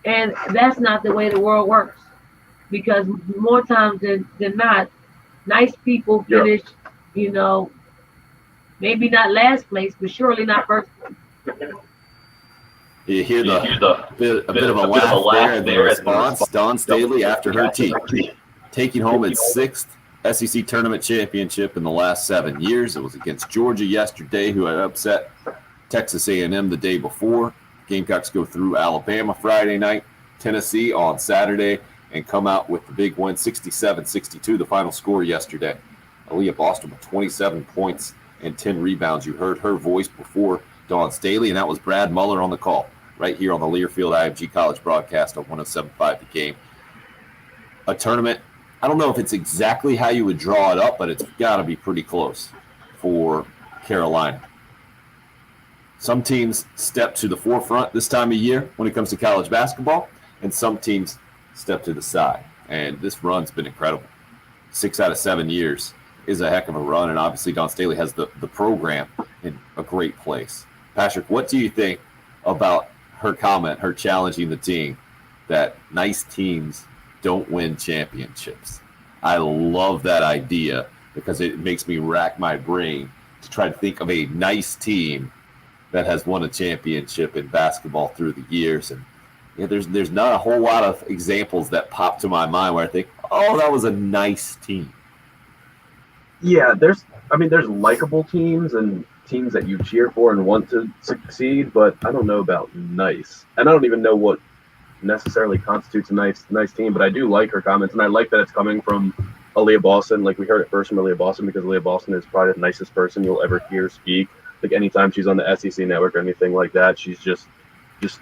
And that's not the way the world works. Because more times than not, nice people Yeah. finish, you know, maybe not last place, but surely not first place. You hear You the hear the a bit of a a bit of a laugh there laugh in the there in the response. response. Dawn Staley after her After team her team. taking home its sixth SEC tournament championship in the last 7 years. It was against Georgia yesterday, who had upset Texas A&M the day before. Gamecocks go through Alabama Friday night, Tennessee on Saturday, and come out with the big win, 67-62, the final score yesterday. Aaliyah Boston with 27 points and 10 rebounds. You heard her voice before Dawn Staley, and that was Brad Muller on the call right here on the Learfield IMG College broadcast on 107.5 The Game. A tournament, I don't know if it's exactly how you would draw it up, but it's got to be pretty close for Carolina. Some teams step to the forefront this time of year when it comes to college basketball, and some teams step to the side. And this run's been incredible. 6 out of 7 years is a heck of a run, and obviously Dawn Staley has the program in a great place. Patrick, what do you think about her comment, her challenging the team that nice teams don't win championships? I love that idea because it makes me rack my brain to try to think of a nice team that has won a championship in basketball through the years. And there's not a whole lot of examples that pop to my mind where I think, oh, that was a nice team. Yeah, there's likable teams and teams that you cheer for and want to succeed, but I don't know about nice. And I don't even know what necessarily constitutes a nice team, but I do like her comments, and I like that it's coming from Aaliyah Boston. Like, we heard it first from Aaliyah Boston because Aaliyah Boston is probably the nicest person you'll ever hear speak. Like, anytime she's on the SEC network or anything like that, she's just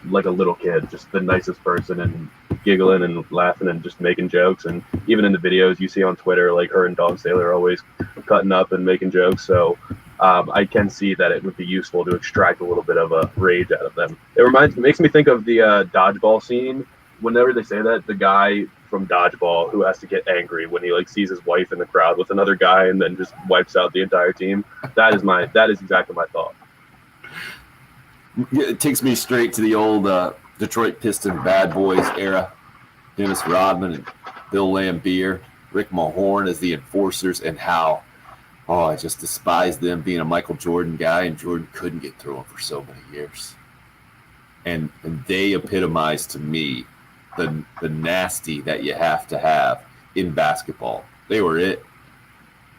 like a little kid, just the nicest person, and giggling and laughing and just making jokes. And even in the videos you see on Twitter, like, her and Dawn Staley are always cutting up and making jokes. So I can see that it would be useful to extract a little bit of a rage out of them. It makes me think of the dodgeball scene. Whenever they say that, the guy from dodgeball who has to get angry when he like sees his wife in the crowd with another guy and then just wipes out the entire team. That is exactly my thought. It takes me straight to the old Detroit Piston Bad Boys era. Dennis Rodman and Bill Laimbeer, Rick Mahorn as the enforcers, and how, I just despise them being a Michael Jordan guy, and Jordan couldn't get through him for so many years. And they epitomize to me the nasty that you have to have in basketball. They were it.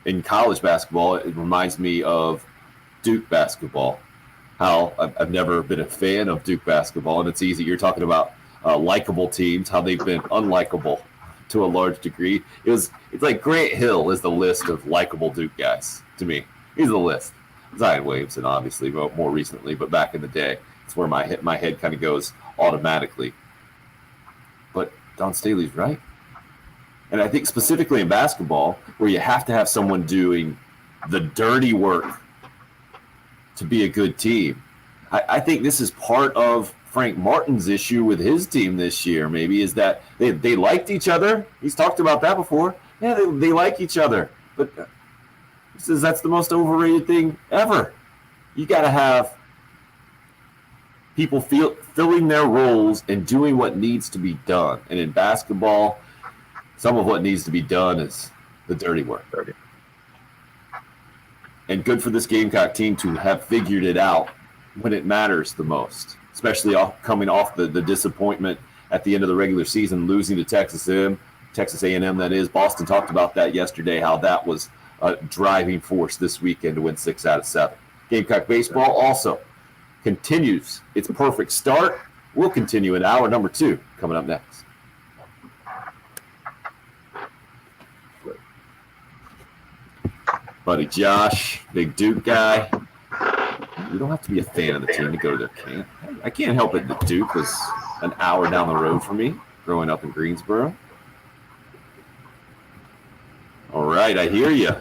In college basketball, it reminds me of Duke basketball. How I've never been a fan of Duke basketball, and it's easy. You're talking about likable teams, how they've been unlikable to a large degree. It's like Grant Hill is the list of likable Duke guys to me. He's the list. Zion Williamson, obviously, more recently, but back in the day, it's where my head kind of goes automatically. But Dawn Staley's right. And I think specifically in basketball, where you have to have someone doing the dirty work to be a good team. I think this is part of Frank Martin's issue with his team this year, maybe, is that they liked each other. He's talked about that before. Yeah, they like each other. But he says that's the most overrated thing ever. You got to have people filling their roles and doing what needs to be done. And in basketball, some of what needs to be done is the dirty work. And good for this Gamecock team to have figured it out when it matters the most, especially coming off the disappointment at the end of the regular season, losing to Texas A&M, that is. Boston talked about that yesterday, how that was a driving force this weekend to win 6 out of 7. Gamecock baseball also continues its perfect start. We'll continue in hour number 2 coming up next. Buddy Josh, big Duke guy. You don't have to be a fan of the team to go to their camp. I can't help it that Duke was an hour down the road from me growing up in Greensboro. All right, I hear you.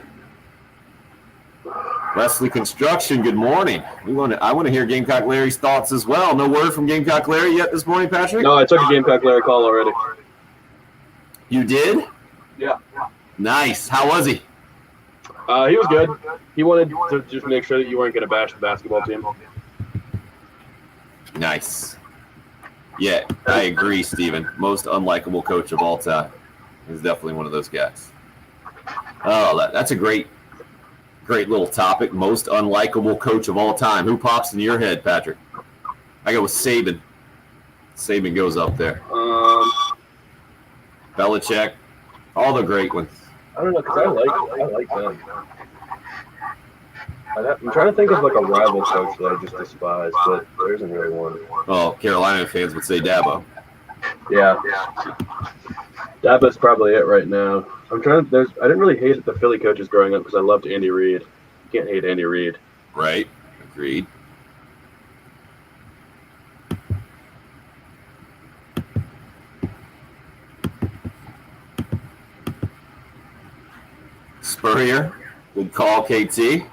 Wesley Construction, good morning. I want to hear Gamecock Larry's thoughts as well. No word from Gamecock Larry yet this morning, Patrick? No, I took a Gamecock Larry call already. You did? Yeah. Nice. How was he? He was good. He wanted to just make sure that you weren't going to bash the basketball team. Nice. Yeah, I agree, Steven. Most unlikable coach of all time. He's definitely one of those guys. Oh, that's a great little topic. Most unlikable coach of all time. Who pops in your head, Patrick? I go with Saban. Saban goes up there. Belichick. All the great ones. I don't know, because I like them. I'm trying to think of like a rival coach that I just despise, but there isn't really one. Oh, Carolina fans would say Dabo. Yeah. Dabo's probably it right now. I didn't really hate the Philly coaches growing up because I loved Andy Reid. You can't hate Andy Reid. Right. Agreed. Spurrier. Good call, KT.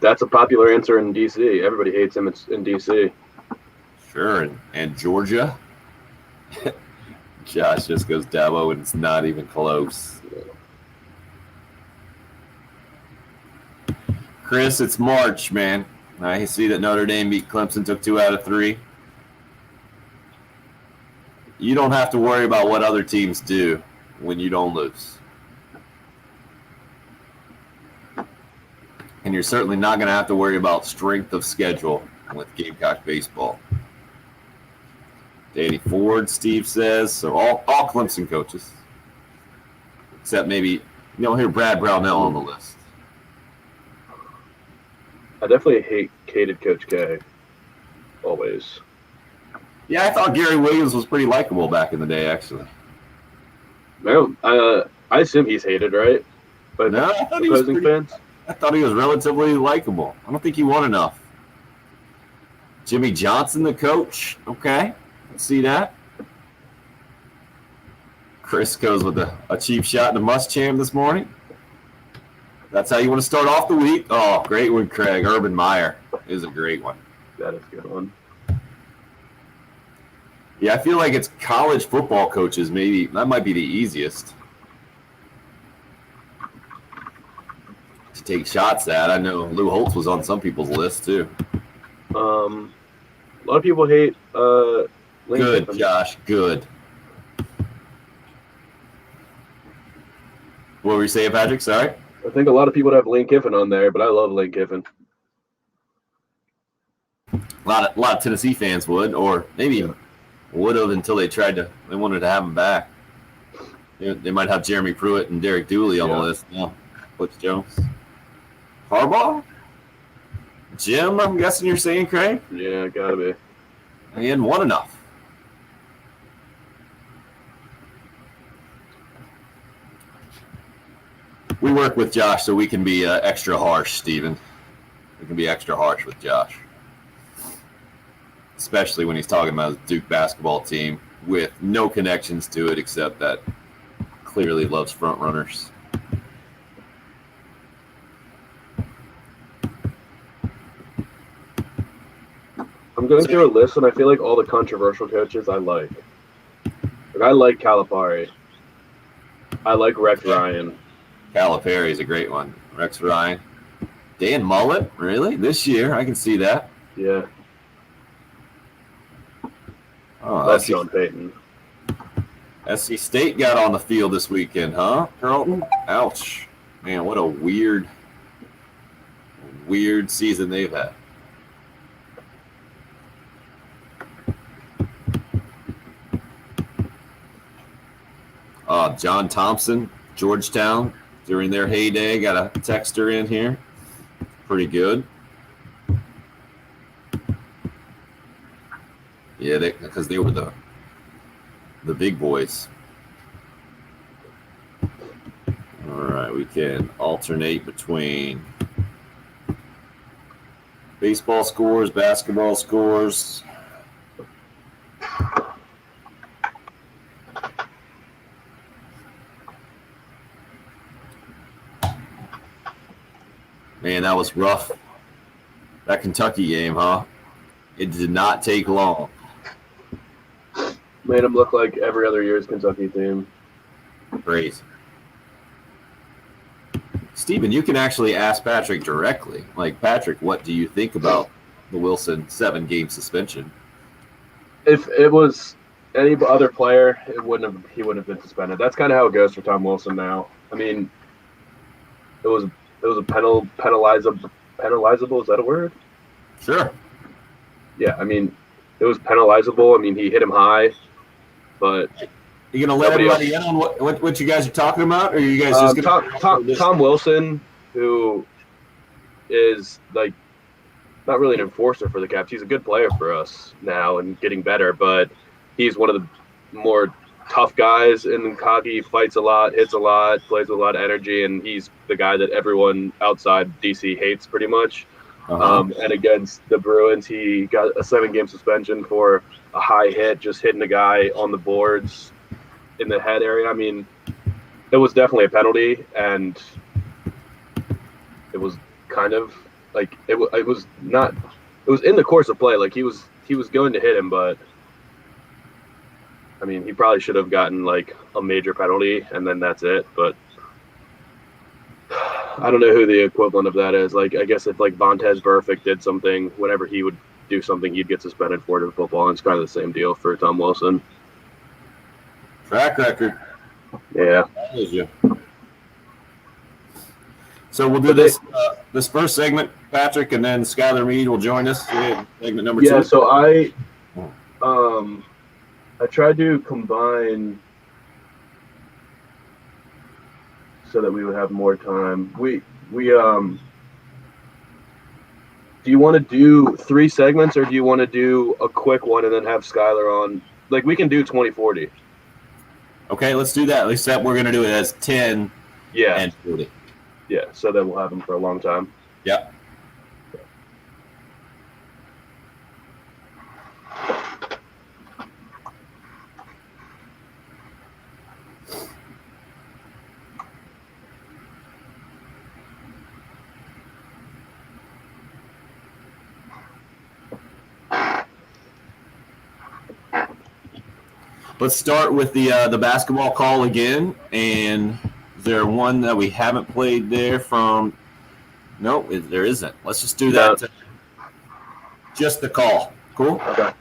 That's a popular answer in D.C. Everybody hates him in D.C. Sure. And Georgia. Josh just goes Dabo, and it's not even close. Chris, it's March, man. I see that Notre Dame beat Clemson, took 2 out of 3. You don't have to worry about what other teams do when you don't lose. And you're certainly not going to have to worry about strength of schedule with Gamecock baseball. Danny Ford, Steve says. So all Clemson coaches. Except maybe you don't hear Brad Brownell on the list. I definitely hated Coach K. Always. Yeah, I thought Gary Williams was pretty likable back in the day, actually. No, I assume he's hated, right? But No, I thought he was fans. I thought he was relatively likable. I don't think he won enough. Jimmy Johnson, the coach. Okay, let's see that. Chris goes with a cheap shot in the Muschamp this morning. That's how you want to start off the week. Oh, great one, Craig. Urban Meyer is a great one. That is a good one. Yeah, I feel like it's college football coaches. Maybe that might be the easiest to take shots at. I know Lou Holtz was on some people's list too. A lot of people hate Lane Good, Kiffin. Josh. Good. What were you saying, Patrick? Sorry. I think a lot of people have Lane Kiffin on there, but I love Lane Kiffin. A lot of Tennessee fans would, or maybe would have until they wanted to have him back. They might have Jeremy Pruitt and Derek Dooley on the list. No, Butch Jones. Harbaugh? Jim, I'm guessing you're saying, Craig? Yeah, gotta be. He hadn't won enough. We work with Josh so we can be extra harsh, Steven. We can be extra harsh with Josh. Especially when he's talking about his Duke basketball team with no connections to it except that clearly loves front runners. I'm going through a list, and I feel like all the controversial coaches I like. Like I like Calipari. I like Rex Ryan. Calipari is a great one. Rex Ryan. Dan Mullen? Really? This year? I can see that. Yeah. Oh, Love Sean Payton. SC State got on the field this weekend, huh, Carlton? Ouch. Man, what a weird season they've had. John Thompson, Georgetown, during their heyday, got a texter in here. Pretty good. Yeah, because they were the big boys. All right, we can alternate between baseball scores, basketball scores. Man, that was rough. That Kentucky game, huh? It did not take long. Made him look like every other year's Kentucky team. Crazy. Steven, you can actually ask Patrick directly. Like, Patrick, what do you think about the Wilson 7-game suspension? If it was any other player, he wouldn't have been suspended. That's kind of how it goes for Tom Wilson now. I mean, it was a penalizable. Is that a word? Sure. Yeah, I mean, it was penalizable. I mean, he hit him high, but You gonna let everybody in on what you guys are talking about, or are you guys just gonna Tom Wilson, who is like not really an enforcer for the Caps. He's a good player for us now and getting better, but he's one of the more tough guys in hockey. Fights a lot, hits a lot, plays with a lot of energy, and he's the guy that everyone outside DC hates pretty much. And against the Bruins, he got a 7-game suspension for a high hit, just hitting a guy on the boards in the head area. I mean, it was definitely a penalty, and it was kind of like it was not. It was in the course of play. Like he was going to hit him, but I mean, he probably should have gotten like a major penalty, and then that's it. But I don't know who the equivalent of that is. Like, I guess if like Vontez Burfict did something, whenever he would do something, he'd get suspended for it in football. And it's kind of the same deal for Tom Wilson. Track record. Yeah. So we'll do this first segment, Patrick, and then Skylar Meade will join us. Segment number 2. Yeah. So I tried to combine so that we would have more time. Do you want to do 3 segments, or do you want to do a quick one and then have Skylar on? Like, we can do 2040. Okay, let's do that. At least that we're going to do it as 10 and 40. Yeah, so then we'll have him for a long time. Yeah. Let's start with the basketball call again. And is there one that we haven't played there from? No, there isn't. Let's just do that. Just the call. Cool? Okay.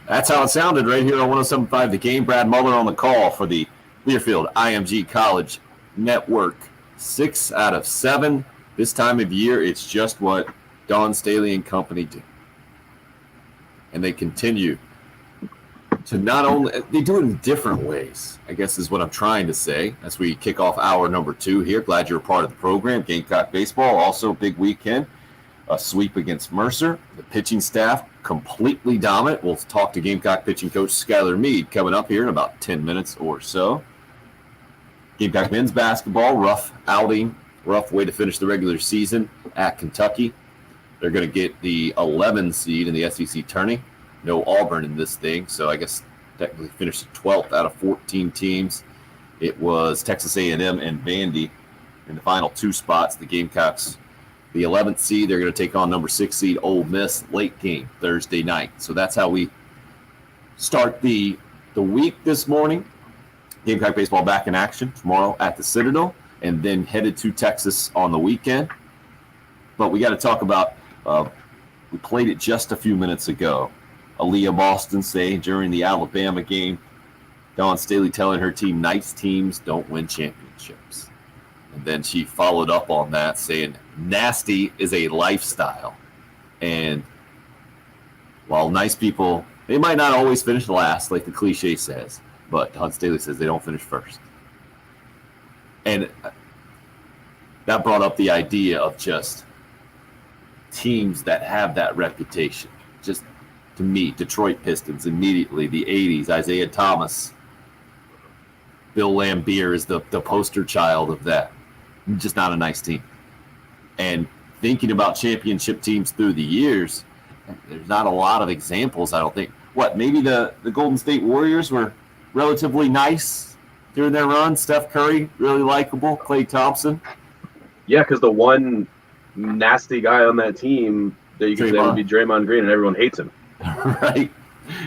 That's how it sounded right here on 107.5 The Game. Brad Muller on the call for the Learfield IMG College Network. 6 out of 7. This time of year, it's just what Dawn Staley and company do. And they continue to not only – they do it in different ways, I guess is what I'm trying to say as we kick off hour number 2 here. Glad you're a part of the program. Gamecock baseball, also big weekend. A sweep against Mercer. The pitching staff completely dominant. We'll talk to Gamecock pitching coach Skylar Meade coming up here in about 10 minutes or so. Gamecock men's basketball, rough outing, rough way to finish the regular season at Kentucky. They're going to get the 11 seed in the SEC tourney. No Auburn in this thing, so I guess technically finished 12th out of 14 teams. It was Texas A&M and Vandy in the final 2 spots. The Gamecocks, the 11th seed, they're going to take on number 6 seed Ole Miss, late game Thursday night. So that's how we start the week this morning. Gamecock baseball back in action tomorrow at the Citadel, and then headed to Texas on the weekend. But we got to talk about, we played it just a few minutes ago. Aaliyah Boston say during the Alabama game, Dawn Staley telling her team, nice teams don't win championships. And then she followed up on that saying, nasty is a lifestyle. And while nice people, they might not always finish last, like the cliche says, but Dawn Staley says they don't finish first. And that brought up the idea of just teams that have that reputation. Just to me, Detroit Pistons immediately, the 80s, Isaiah Thomas, Bill Laimbeer is the poster child of that. Just not a nice team. And thinking about championship teams through the years, there's not a lot of examples, I don't think. Maybe the Golden State Warriors were relatively nice during their run. Steph Curry, really likable. Klay Thompson. Yeah, because the one nasty guy on that team that you could say would be Draymond Green, and everyone hates him. Right.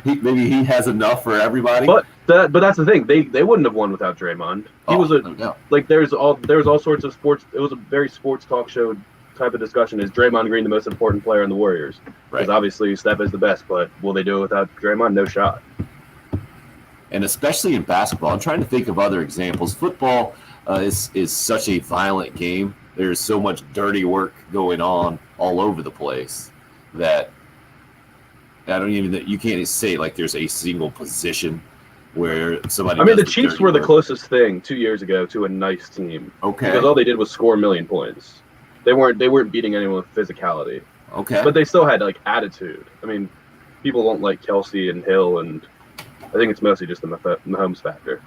Maybe he has enough for everybody. But that's the thing. They wouldn't have won without Draymond. He was like there's all sorts of sports. It was a very sports talk show type of discussion. Is Draymond Green the most important player in the Warriors? Because obviously Steph is the best, but will they do it without Draymond? No shot. And especially in basketball, I'm trying to think of other examples. Football is such a violent game. There's so much dirty work going on all over the place that you can't say like there's a single position where somebody. I mean, the Chiefs were the closest thing 2 years ago to a nice team. Okay. Because all they did was score a million points. They weren't beating anyone with physicality. Okay. But they still had like attitude. I mean, people don't like Kelsey and Hill, and I think it's mostly just the Mahomes factor.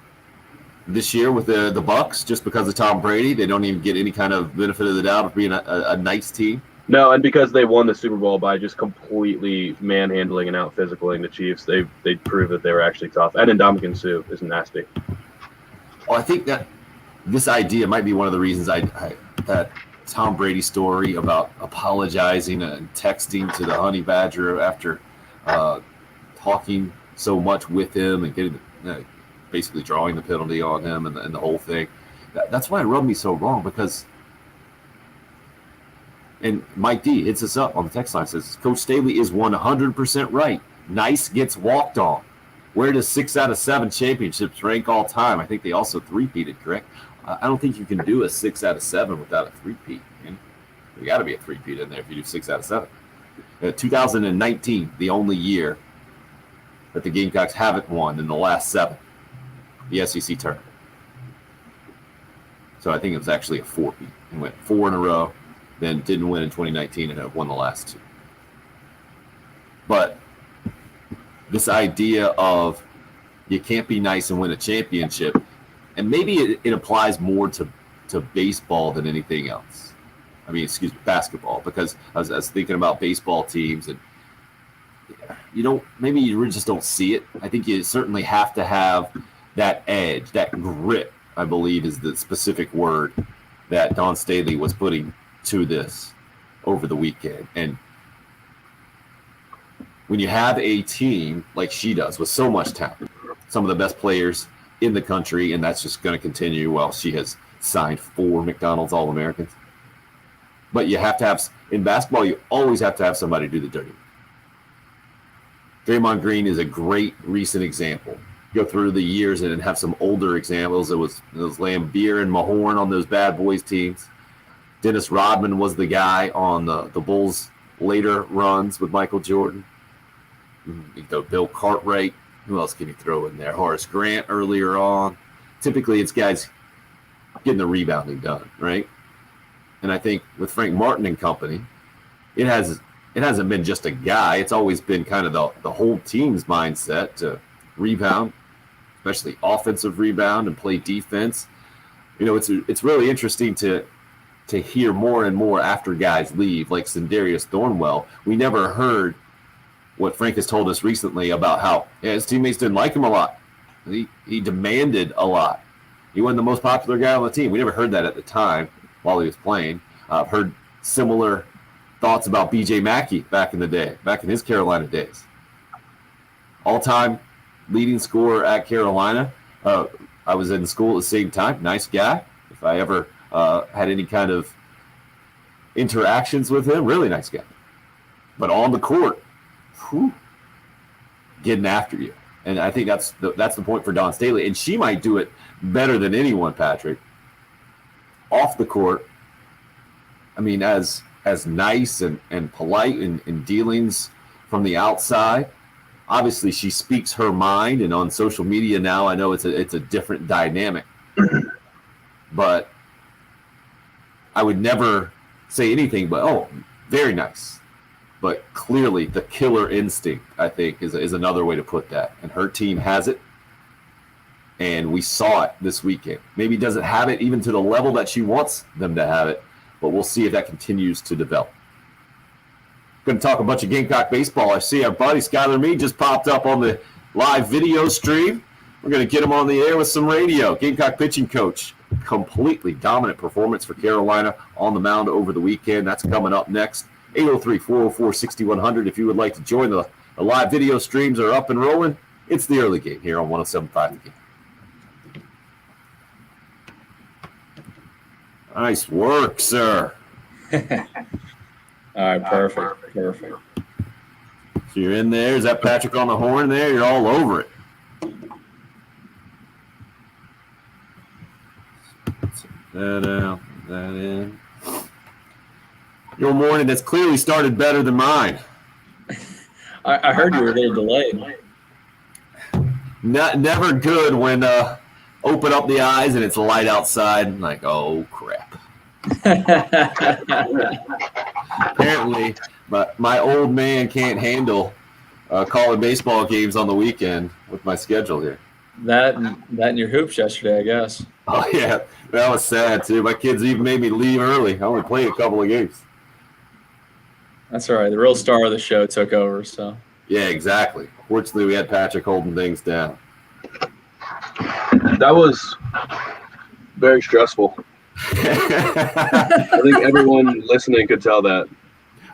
This year with the Bucks, just because of Tom Brady, they don't even get any kind of benefit of the doubt of being a nice team. No, and because they won the Super Bowl by just completely manhandling and out physicaling the Chiefs, they proved that they were actually tough. And Ndamukong Suh is nasty. Well, I think that this idea might be one of the reasons that Tom Brady story about apologizing and texting to the Honey Badger after talking so much with him and getting basically drawing the penalty on him and the whole thing. That's why it rubbed me so wrong because. And Mike D hits us up on the text line, says, Coach Staley is 100% right. Nice gets walked on. Where does 6 out of 7 championships rank all time? I think they also three-peated, correct? I don't think you can do a 6 out of 7 without a three-peat. There got to be a three-peat in there if you do 6 out of 7. 2019, the only year that the Gamecocks haven't won in the last 7, the SEC tournament. So I think it was actually a 4-peat. It went 4 in a row. Then didn't win in 2019 and have won the last 2. But this idea of you can't be nice and win a championship, and maybe it applies more to baseball than anything else. I mean, basketball, because I was thinking about baseball teams, and maybe you just don't see it. I think you certainly have to have that edge, that grit, I believe is the specific word that Dawn Staley was putting to this over the weekend. And when you have a team like she does with so much talent, some of the best players in the country, and that's just going to continue while she has signed 4 McDonald's All-Americans. But you have to have, in basketball, you always have to have somebody do the dirty. Draymond Green is a great recent example. Go through the years and have some older examples. It was Laimbeer and Mahorn on those bad boys teams. Dennis Rodman was the guy on the Bulls' later runs with Michael Jordan. Bill Cartwright. Who else can you throw in there? Horace Grant earlier on. Typically, it's guys getting the rebounding done, right? And I think with Frank Martin and company, it hasn't been just a guy. It's always been kind of the whole team's mindset to rebound, especially offensive rebound and play defense. It's really interesting to hear more and more after guys leave, like Sindarius Thornwell. We never heard what Frank has told us recently about how his teammates didn't like him a lot. He demanded a lot. He wasn't the most popular guy on the team. We never heard that at the time while he was playing. I've heard similar thoughts about B.J. Mackey back in the day, back in his Carolina days. All-time leading scorer at Carolina. I was in school at the same time. Nice guy. If I ever had any kind of interactions with him, really nice guy. But on the court, getting after you. And I think that's the point for Dawn Staley. And she might do it better than anyone, Patrick. off the court, I mean, as nice and polite in dealings from the outside. Obviously, she speaks her mind, and on social media now, I know it's a different dynamic. But I would never say anything but, oh, very nice. But clearly, the killer instinct, I think, is another way to put that. And her team has it, and we saw it this weekend. Maybe doesn't have it even to the level that she wants them to have it, but we'll see if that continues to develop. Going to talk a bunch of Gamecock baseball. I see our buddy Skylar Meade just popped up on the live video stream. We're going to get him on the air with some radio. Gamecock pitching coach. Completely dominant performance for Carolina on the mound over the weekend. That's coming up next. 803-404-6100 if you would like to join the live video streams are up and rolling. It's the early game here on 107.5 The Game. Nice work, sir. All right, perfect. So you're in there. Is that Patrick on the horn there? You're all over it. That out, that in. Your morning has clearly started better than mine. I heard you were a little delayed. Never good when open up the eyes and it's light outside. I'm like, oh, crap. Apparently, my old man can't handle calling baseball games on the weekend with my schedule here. That and your hoops yesterday, I guess. Oh, yeah. That was sad, too. My kids even made me leave early. I only played a couple of games. That's all right. The real star of the show took over, so. Yeah, exactly. Fortunately, we had Patrick holding things down. That was very stressful. I think everyone listening could tell that.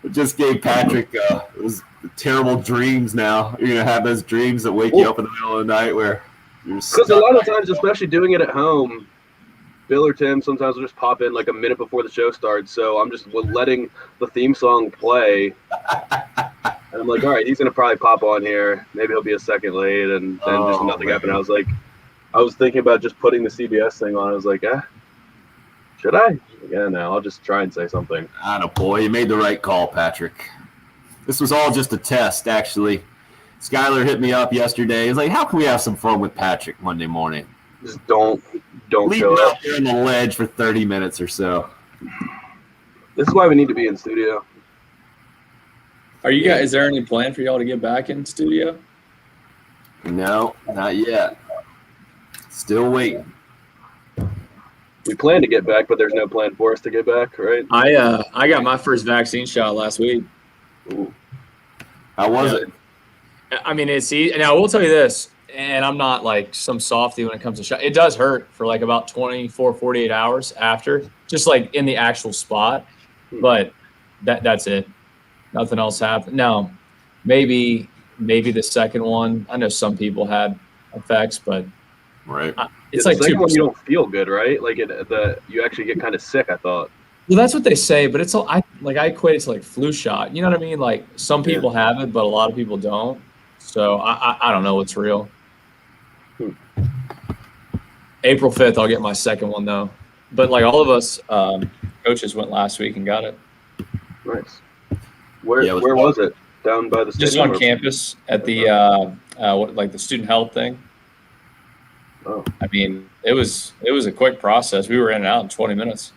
It just gave Patrick those terrible dreams now. You're going to have those dreams that wake you up in the middle of the night where you're Because a lot of times, especially doing it at home, Bill or Tim sometimes will just pop in like a minute before the show starts. So I'm just letting the theme song play. And I'm like, all right, he's going to probably pop on here. Maybe he'll be a second late. And then just nothing happened. I was thinking about just putting the CBS thing on. I was like, should I? Yeah, no, I'll just try and say something. Attaboy, you made the right call, Patrick. This was all just a test, actually. Skylar hit me up yesterday. He's like, how can we have some fun with Patrick Monday morning? Just don't Leave show him up. out there on the ledge for 30 minutes or so. This is why we need to be in studio. Is there any plan for y'all to get back in studio? No, not yet. Still waiting. We plan to get back, but there's no plan for us to get back, right? I got my first vaccine shot last week. Ooh. How was it? I mean, it's easy. Now, I will tell you this, and I'm not like some softy when it comes to shot. It does hurt for like about 24, 48 hours after, just like in the actual spot. But that's it. Nothing else happened. Now, maybe the second one. I know some people had effects, but Right. it's the like second 2%. one you don't feel good, right? Like you actually get kind of sick, I thought. Well, that's what they say, but it's all I equate it to like flu shot. You know what I mean? Like some people have it, but a lot of people don't. So I don't know what's real. April 5th, I'll get my second one though. But like all of us coaches went last week and got it. Nice. Where was it? Down by the Just stadium? on campus at the the student health thing. Oh. I mean, it was a quick process. We were in and out in 20 minutes.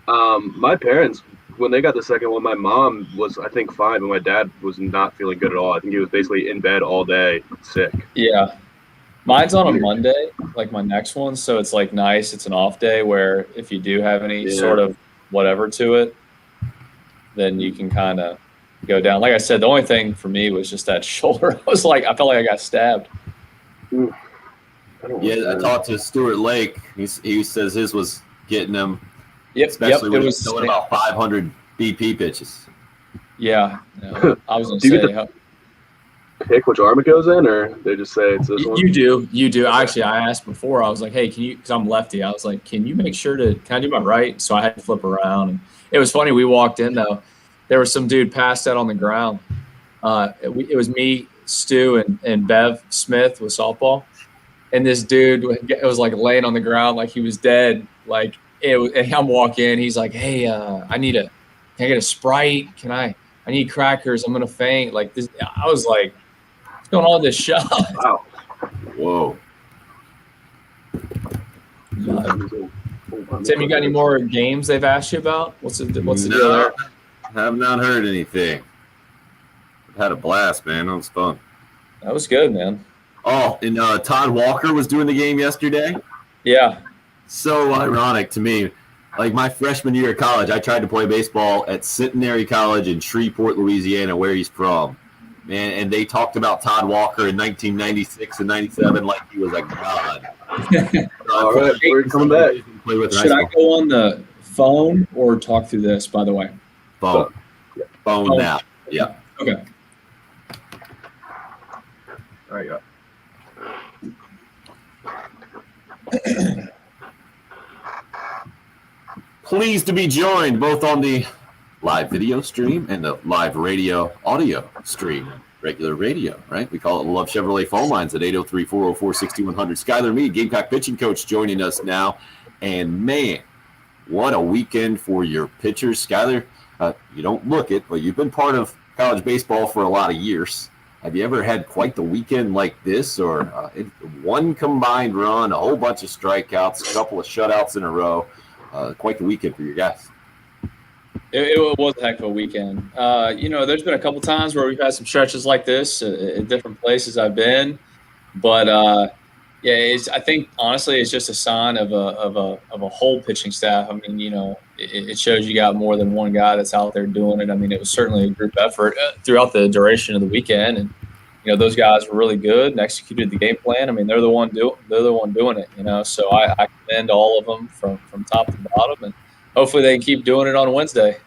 My parents, when they got the second one, my mom was, I think, fine, but my dad was not feeling good at all. I think he was basically in bed all day, sick. Yeah. Mine's on a Monday, like my next one. So it's like nice. It's an off day where if you do have any sort of whatever to it, then you can kind of go down. Like I said, the only thing for me was just that shoulder. I felt like I got stabbed. I talked to Stuart Lake. He says his was getting him, Yep. especially when it he's throwing about 500 BP pitches. Yeah. I was going Do to you say. Pick which arm it goes in, or they just say it's this one? You do. Actually, I asked before. I was like, hey, can you, because I'm lefty. I was like, can you make sure can I do my right? So I had to flip around. And it was funny. We walked in, though. There was some dude passed out on the ground. It was me, Stu, and Bev Smith with softball. And this dude, it was like laying on the ground like he was dead. Like I'm walking. He's like, "Hey, can I get a Sprite? I need crackers. I'm gonna faint." Like this, I was like, "What's going on with this shot?" Wow. Whoa. Tim, you got any more games they've asked you about? What's the deal there? Have not heard anything. I've had a blast, man. That was fun. That was good, man. Oh, and Todd Walker was doing the game yesterday. Yeah. So ironic to me. Like my freshman year of college, I tried to play baseball at Centenary College in Shreveport, Louisiana, where he's from. Man, and they talked about Todd Walker in 1996 and 97 like he was a god. All right, we're coming back. Should I go on the phone or talk through this, by the way? Phone. Phone now. Yeah. Okay. All right, yeah. Pleased to be joined both on the live video stream and the live radio audio stream. Regular radio, right? We call it Love Chevrolet phone lines at 803-404-6100. Skylar Meade, Gamecock pitching coach, joining us now. And man, what a weekend for your pitchers. Skylar, you don't look it, but you've been part of college baseball for a lot of years. Have you ever had quite the weekend like this, or one combined run, a whole bunch of strikeouts, a couple of shutouts in a row? Quite the weekend for your guys. It was a heck of a weekend. There's been a couple times where we've had some stretches like this at different places I've been, but I think honestly it's just a sign of a whole pitching staff. I mean, it shows you got more than one guy that's out there doing it. I mean, it was certainly a group effort throughout the duration of the weekend, and those guys were really good and executed the game plan. I mean, they're the one doing it. So I commend all of them from top to bottom, and hopefully they can keep doing it on Wednesday.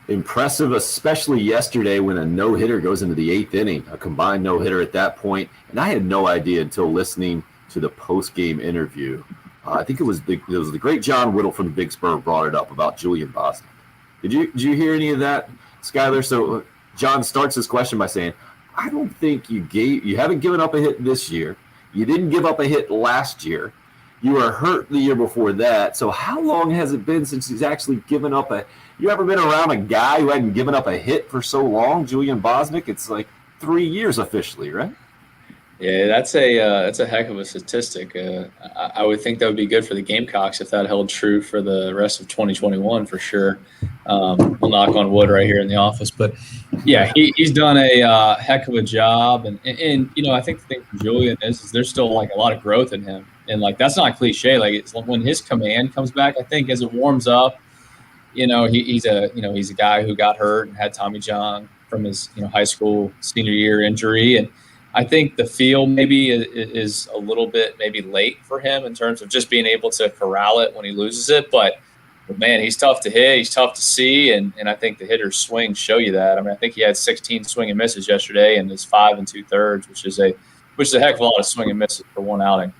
Impressive, especially yesterday when a no-hitter goes into the 8th inning, a combined no-hitter at that point. And I had no idea until listening to the post-game interview. I think it was the great John Whittle from the Big Spur brought it up about Julian Bosnick. Did you hear any of that, Skylar? So John starts his question by saying, I don't think you haven't given up a hit this year. You didn't give up a hit last year. You were hurt the year before that. So how long has it been since he's actually given up you ever been around a guy who hadn't given up a hit for so long? Julian Bosnick, it's like 3 years officially, right? Yeah, that's a heck of a statistic. I would think that would be good for the Gamecocks if that held true for the rest of 2021 for sure. We'll knock on wood right here in the office, but yeah, he's done a heck of a job, and I think the thing for Julian is there's still like a lot of growth in him, and like that's not cliche. Like it's when his command comes back, I think as it warms up, he's a guy who got hurt and had Tommy John from his high school senior year injury, and I think the feel maybe is a little bit maybe late for him in terms of just being able to corral it when he loses it. But man, he's tough to hit. He's tough to see. And I think the hitter's swings show you that. I mean, I think he had 16 swing and misses yesterday and his 5 2/3, which is a heck of a lot of swing and misses for one outing.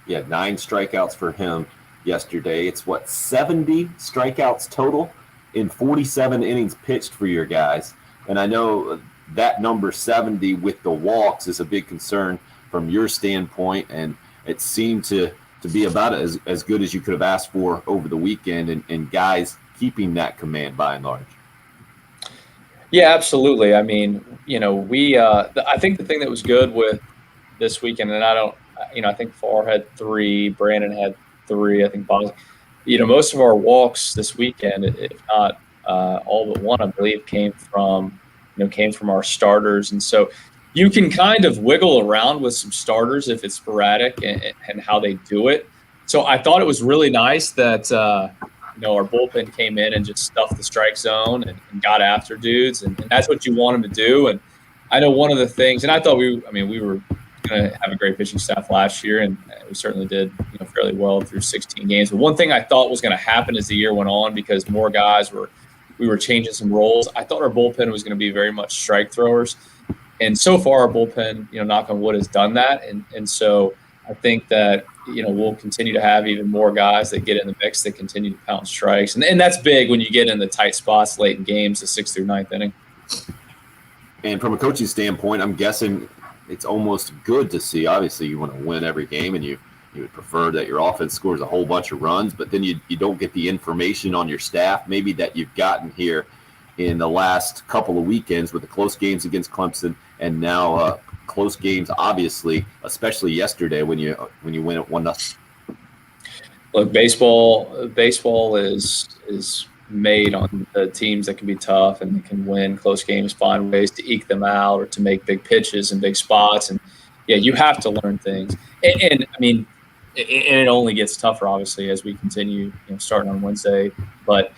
Yeah, 9 strikeouts for him yesterday. It's 70 strikeouts total in 47 innings pitched for your guys. And I know that number 70 with the walks is a big concern from your standpoint, and it seemed to be about as good as you could have asked for over the weekend, and guys keeping that command by and large. Yeah, absolutely. I mean, I think the thing that was good with this weekend, and I think Farr had 3, Brandon had 3, I think Boz, most of our walks this weekend, if not all but one, I believe, came from our starters. And so you can kind of wiggle around with some starters if it's sporadic and how they do it. So I thought it was really nice that, our bullpen came in and just stuffed the strike zone and got after dudes. And that's what you want them to do. And I know one of the things, and I thought we were going to have a great pitching staff last year, and we certainly did, fairly well through 16 games. But one thing I thought was going to happen as the year went on, because more guys we were changing some roles. I thought our bullpen was going to be very much strike throwers. And so far our bullpen, knock on wood, has done that. And so I think that, we'll continue to have even more guys that get in the mix that continue to pound strikes. And that's big when you get in the tight spots late in games, the 6th through 9th inning. And from a coaching standpoint, I'm guessing it's almost good to see. Obviously, you want to win every game, and you You would prefer that your offense scores a whole bunch of runs, but then you don't get the information on your staff maybe that you've gotten here in the last couple of weekends with the close games against Clemson and now close games, obviously, especially yesterday when you win at 1-0. Look, baseball is made on the teams that can be tough and that can win close games, find ways to eke them out or to make big pitches and big spots. And yeah, you have to learn things. And I mean, and it only gets tougher, obviously, as we continue, starting on Wednesday. But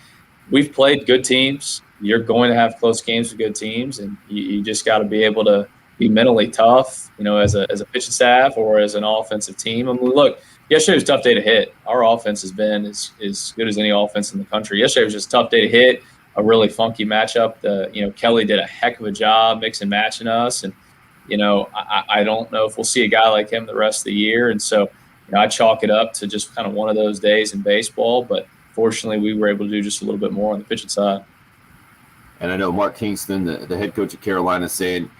we've played good teams. You're going to have close games with good teams, and you just got to be able to be mentally tough, as a pitching staff or as an offensive team. I mean, look, yesterday was a tough day to hit. Our offense has been as good as any offense in the country. Yesterday was just a tough day to hit, a really funky matchup. Kelly did a heck of a job mixing matching us, and I don't know if we'll see a guy like him the rest of the year. And so, I chalk it up to just kind of one of those days in baseball. But fortunately, we were able to do just a little bit more on the pitching side. And I know Mark Kingston, the head coach at Carolina, is saying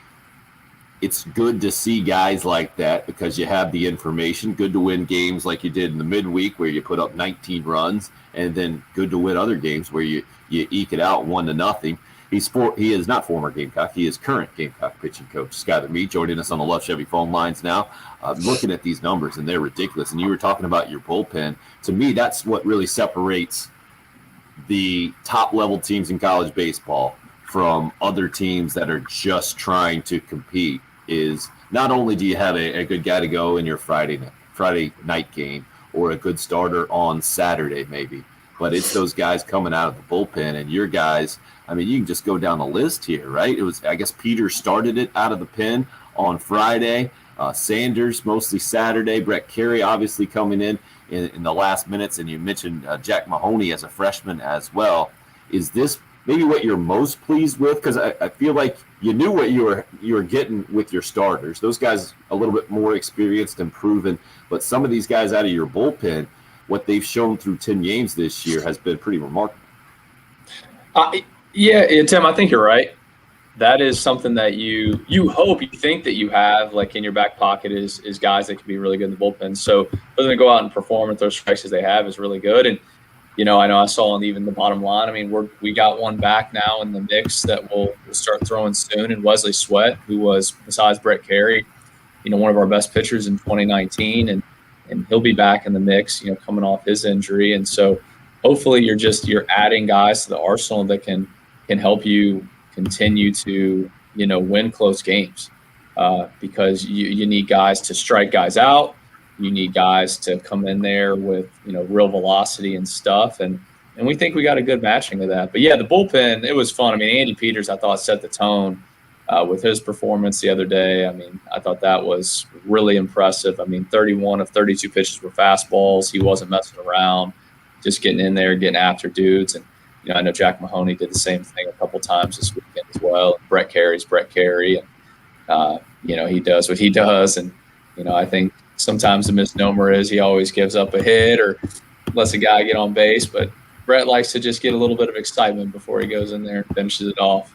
it's good to see guys like that because you have the information. Good to win games like you did in the midweek where you put up 19 runs, and then good to win other games where you eke it out 1-0. He is not former Gamecock. He is current Gamecock pitching coach Skylar Meade, joining us on the Love Chevy phone lines now. Looking at these numbers, and they're ridiculous. And you were talking about your bullpen. To me, that's what really separates the top-level teams in college baseball from other teams that are just trying to compete. Is not only do you have a good guy to go in your Friday night game or a good starter on Saturday maybe, but it's those guys coming out of the bullpen, and your guys, I mean, you can just go down the list here, right? It was, I guess, Peter started it out of the pen on Friday. Sanders mostly Saturday. Brett Carey obviously coming in the last minutes, and you mentioned Jack Mahoney as a freshman as well. Is this maybe what you're most pleased with? Because I feel like you knew what you were getting with your starters. Those guys a little bit more experienced and proven, but some of these guys out of your bullpen, what they've shown through 10 games this year has been pretty remarkable. Yeah, Tim, I think you're right. That is something that you think that you have like in your back pocket is guys that can be really good in the bullpen. So for them to go out and perform at those strikes as they have is really good. And I know I saw on even the bottom line. I mean, we got one back now in the mix that we'll start throwing soon, and Wesley Sweat, who was, besides Brett Carey, one of our best pitchers in 2019, and he'll be back in the mix, coming off his injury. And so hopefully you're adding guys to the arsenal that can help you continue to, win close games because you need guys to strike guys out. You need guys to come in there with, real velocity and stuff. And we think we got a good matching of that. But, yeah, the bullpen, it was fun. I mean, Andy Peters, I thought, set the tone with his performance the other day. I mean, I thought that was really impressive. I mean, 31 of 32 pitches were fastballs. He wasn't messing around, just getting in there, getting after dudes. And, I know Jack Mahoney did the same thing a couple times this weekend as well. Brett Carey's Brett Carey. And, he does what he does. And, I think sometimes the misnomer is he always gives up a hit or lets a guy get on base. But Brett likes to just get a little bit of excitement before he goes in there and finishes it off.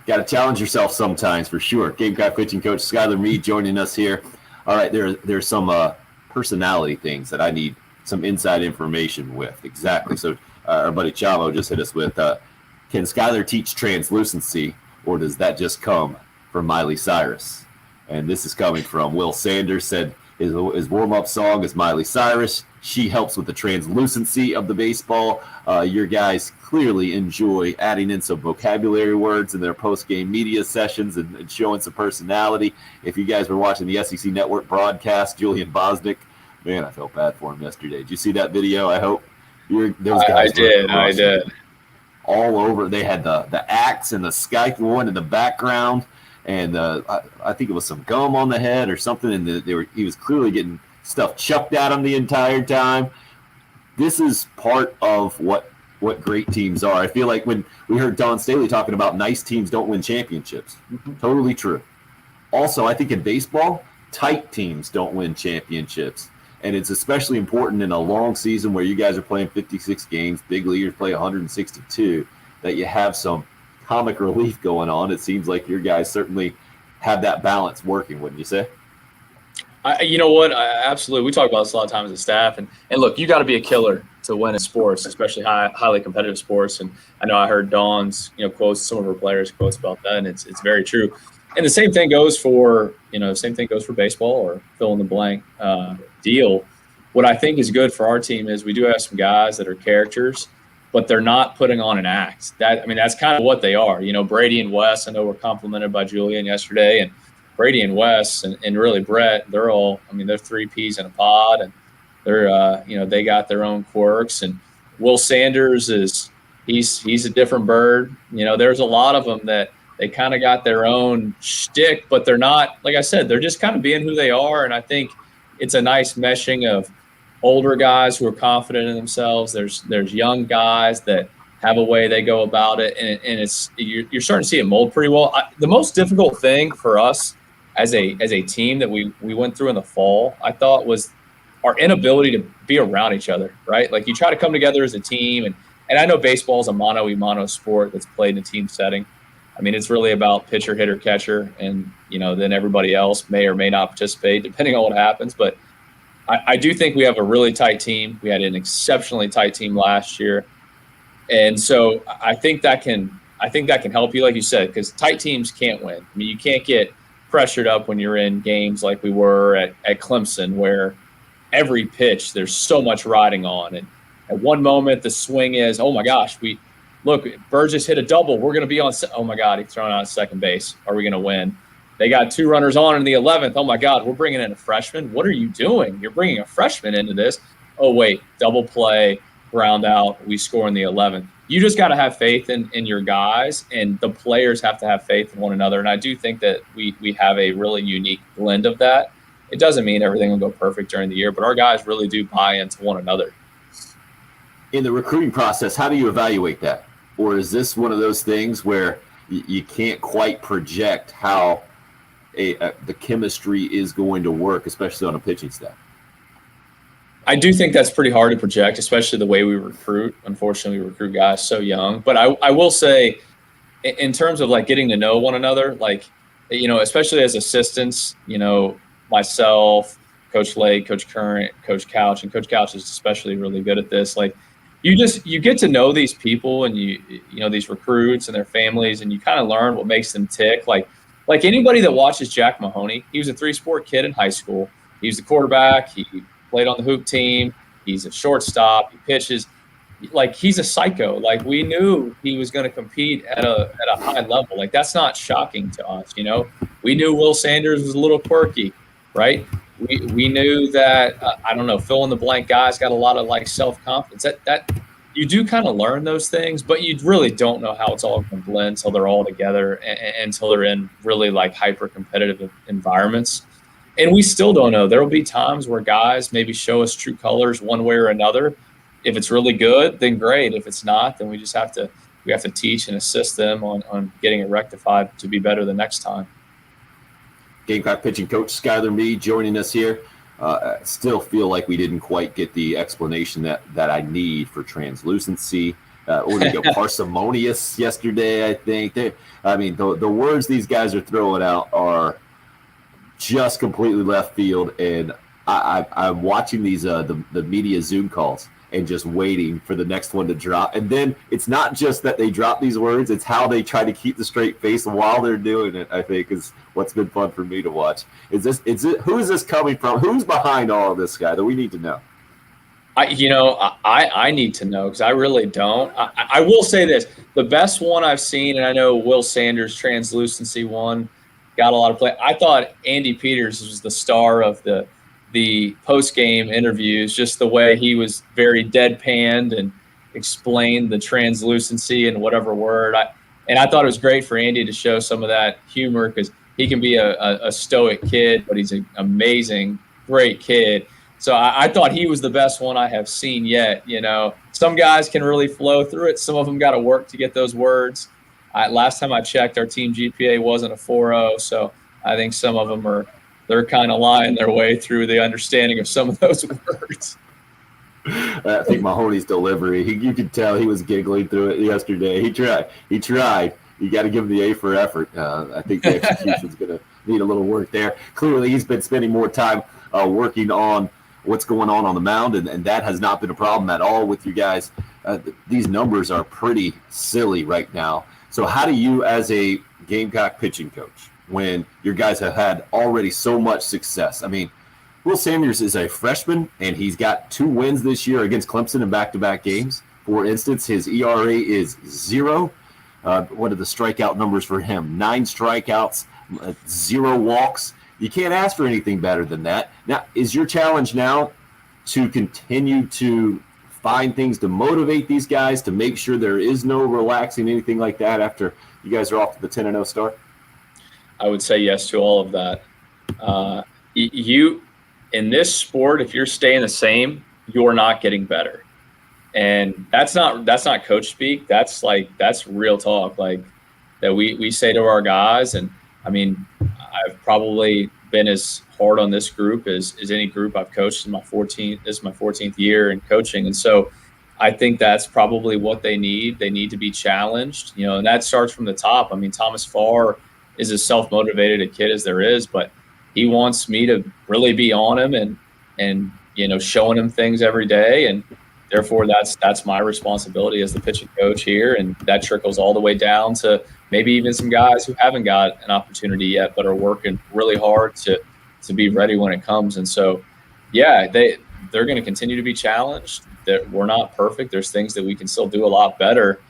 Got to challenge yourself sometimes, for sure. Gamecock pitching coach Skylar Meade joining us here. All right, there's some personality things that I need some inside information with. Exactly. So our buddy Chavo just hit us with, can Skylar teach translucency, or does that just come from Miley Cyrus? And this is coming from Will Sanders, said his warm-up song is Miley Cyrus. She helps with the translucency of the baseball. Your guys clearly enjoy adding in some vocabulary words in their post-game media sessions and showing some personality. If you guys were watching the SEC Network broadcast, Julian Bosnick, man, I felt bad for him yesterday. Did you see that video? I hope. Those guys I did. All over. They had the axe and the skype one in the background, and I think it was some gum on the head or something, and he was clearly getting stuff chucked at him the entire time. This is part of what great teams are. I feel like when we heard Don Staley talking about nice teams don't win championships, totally true. Also, I think in baseball, tight teams don't win championships. And it's especially important in a long season where you guys are playing 56 games, big leaguers play 162, that you have some comic relief going on. It seems like your guys certainly have that balance working, wouldn't you say? You know what? Absolutely. We talk about this a lot of times as staff. And look, you got to be a killer to win in sports, especially highly competitive sports. And I know I heard Dawn's, quotes, some of her players' quotes about that, and it's very true. And the same thing goes for, baseball or fill in the blank deal. What I think is good for our team is we do have some guys that are characters, but they're not putting on an act. That's kind of what they are. Brady and Wes, I know, were complimented by Julian yesterday, and Brady and Wes and really Brett, they're three peas in a pod, and they're, they got their own quirks. And Will Sanders he's a different bird. There's a lot of them that they kind of got their own shtick, but they're not, like I said, they're just kind of being who they are. And I think it's a nice meshing of older guys who are confident in themselves. There's young guys that have a way they go about it, and you're starting to see it mold pretty well. The most difficult thing for us as a team that we went through in the fall, I thought, was our inability to be around each other, right? Like, you try to come together as a team, and I know baseball is a mano-a-mano sport that's played in a team setting. It's really about pitcher, hitter, catcher, and, then everybody else may or may not participate depending on what happens. But I do think we have a really tight team. We had an exceptionally tight team last year. And so I think that can help you, like you said, because tight teams can't win. You can't get pressured up when you're in games like we were at Clemson, where every pitch there's so much riding on. And at one moment, the swing is, oh my gosh, Burgess hit a double. We're going to be on. Oh my God, he's thrown out at second base. Are we going to win? They got 2 runners on in the 11th. Oh my God, we're bringing in a freshman. What are you doing? You're bringing a freshman into this. Oh wait, double play, ground out. We score in the 11th. You just got to have faith in your guys, and the players have to have faith in one another. And I do think that we have a really unique blend of that. It doesn't mean everything will go perfect during the year, but our guys really do buy into one another. In the recruiting process, how do you evaluate that? Or is this one of those things where you can't quite project how the chemistry is going to work, especially on a pitching staff? I do think that's pretty hard to project, especially the way we recruit. Unfortunately, we recruit guys so young. But I will say, in terms of like getting to know one another, like, especially as assistants, myself, Coach Lake, Coach Current, Coach Couch, and Coach Couch is especially really good at this. Like, you get to know these people, and these recruits and their families, and you kind of learn what makes them tick. Like anybody that watches Jack Mahoney, he was a 3-sport kid in high school. He was the quarterback. He played on the hoop team. He's a shortstop. He pitches. Like, he's a psycho. Like, we knew he was going to compete at a high level. Like, that's not shocking to us. We knew Will Sanders was a little quirky, right? We knew that fill in the blank guys got a lot of like self-confidence. That you do kind of learn those things, but you really don't know how it's all going to blend until they're all together and until they're in really like hyper competitive environments. And we still don't know. There will be times where guys maybe show us true colors one way or another. If it's really good, then great. If it's not, then we have to teach and assist them on getting it rectified to be better the next time. Gamecock pitching coach Skylar Meade joining us here. Still feel like we didn't quite get the explanation that I need for translucency. Or to go parsimonious yesterday, I think. The words these guys are throwing out are just completely left field, and I'm watching these the media Zoom calls and just waiting for the next one to drop. And then it's not just that they drop these words, it's how they try to keep the straight face while they're doing it, I think, is what's been fun for me to watch. Who is this coming from? Who's behind all of this guy that we need to know? I need to know, because I really don't. I will say this. The best one I've seen, and I know Will Sanders' translucency one got a lot of play. I thought Andy Peters was the star of the post-game interviews, just the way he was very deadpanned and explained the translucency and whatever word. I thought it was great for Andy to show some of that humor, because he can be a stoic kid, but he's an amazing, great kid. So I thought he was the best one I have seen yet. Some guys can really flow through it. Some of them got to work to get those words. Last time I checked, our team GPA wasn't a 4.0, so I think some of them they're kind of lying their way through the understanding of some of those words. I think Mahoney's delivery, you could tell he was giggling through it yesterday. He tried. You got to give him the A for effort. I think the execution's going to need a little work there. Clearly, he's been spending more time working on what's going on the mound, and that has not been a problem at all with you guys. These numbers are pretty silly right now. So how do you, as a Gamecock pitching coach, when your guys have had already so much success? I mean, Will Sanders is a freshman, and he's got 2 wins this year against Clemson in back-to-back games. For instance, his ERA is 0. What are the strikeout numbers for him? 9 strikeouts, 0 walks. You can't ask for anything better than that. Now, is your challenge now to continue to find things to motivate these guys, to make sure there is no relaxing, anything like that after you guys are off to the 10-0 start? I would say yes to all of that. You in this sport, if you're staying the same, you're not getting better. And that's not coach speak. That's real talk, like that we say to our guys. And I mean, I've probably been as hard on this group as any group I've coached in my 14th. This is my 14th year in coaching. And so I think that's probably what they need. They need to be challenged, and that starts from the top. I mean, Thomas Farr is as self-motivated a kid as there is, but he wants me to really be on him and showing him things every day. And therefore that's my responsibility as the pitching coach here. And that trickles all the way down to maybe even some guys who haven't got an opportunity yet, but are working really hard to be ready when it comes. And so, yeah, they're going to continue to be challenged. We're not perfect. There's things that we can still do a lot better.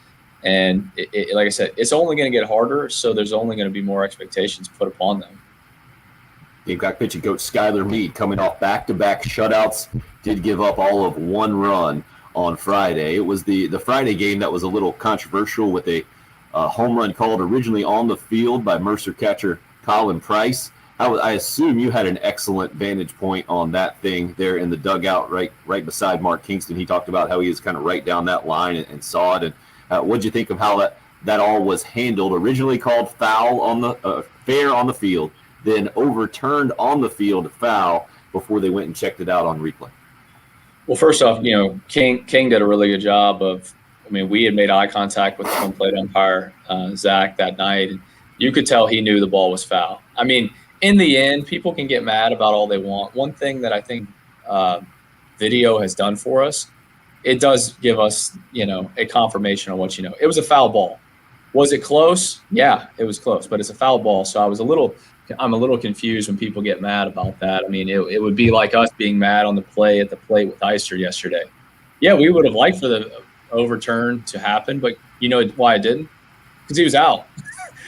And like I said, it's only going to get harder. So there's only going to be more expectations put upon them. Gamecock pitching coach Skylar Meade coming off back-to-back shutouts, did give up all of 1 run on Friday. It was the Friday game that was a little controversial with a home run called originally on the field by Mercer catcher Colin Price. I assume you had an excellent vantage point on that thing there in the dugout right beside Mark Kingston. He talked about how he was kind of right down that line and saw it. And what'd you think of how that all was handled? Originally called foul on the fair on the field, then overturned on the field foul before they went and checked it out on replay. Well, first off, King did a really good job we had made eye contact with the home plate umpire, Zach, that night. And you could tell he knew the ball was foul. I mean, in the end, people can get mad about all they want. One thing that I think video has done for us, it does give us, a confirmation on what It was a foul ball. Was it close? Yeah, it was close, but it's a foul ball. So I'm a little confused when people get mad about that. I mean, it would be like us being mad on the play at the plate with Eister yesterday. Yeah, we would have liked for the overturn to happen, but you know why it didn't? Because he was out.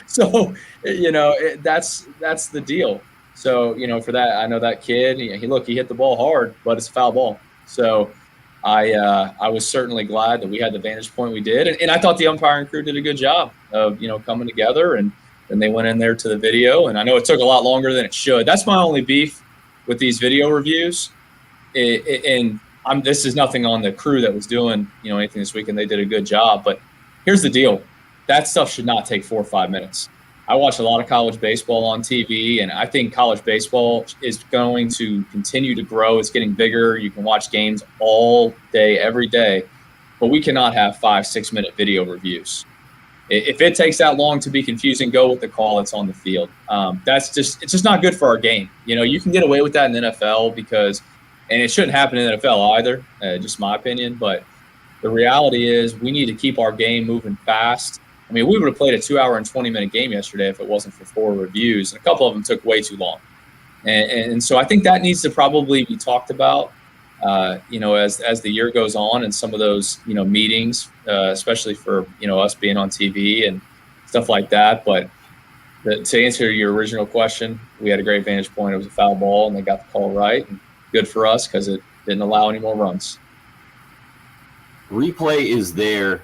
So, that's the deal. So, for that, I know that kid, he hit the ball hard, but it's a foul ball. So I was certainly glad that we had the vantage point we did. And I thought the umpiring crew did a good job of, coming together, and then they went in there to the video. And I know it took a lot longer than it should. That's my only beef with these video reviews. This is nothing on the crew that was doing, anything this weekend. They did a good job. But here's the deal. That stuff should not take 4 or 5 minutes. I watch a lot of college baseball on TV, and I think college baseball is going to continue to grow. It's getting bigger. You can watch games all day, every day, but we cannot have 5-6 minute video reviews. If it takes that long to be confusing, go with the call that's on the field. It's just not good for our game. You can get away with that in the NFL and it shouldn't happen in the NFL either, just my opinion. But the reality is we need to keep our game moving fast. I mean, we would have played a 2-hour and 20-minute game yesterday if it wasn't for 4 reviews, and a couple of them took way too long. And so I think that needs to probably be talked about, as the year goes on, and some of those, meetings, especially for, us being on TV and stuff like that. But to answer your original question, we had a great vantage point. It was a foul ball, and they got the call right. And good for us because it didn't allow any more runs. Replay is there,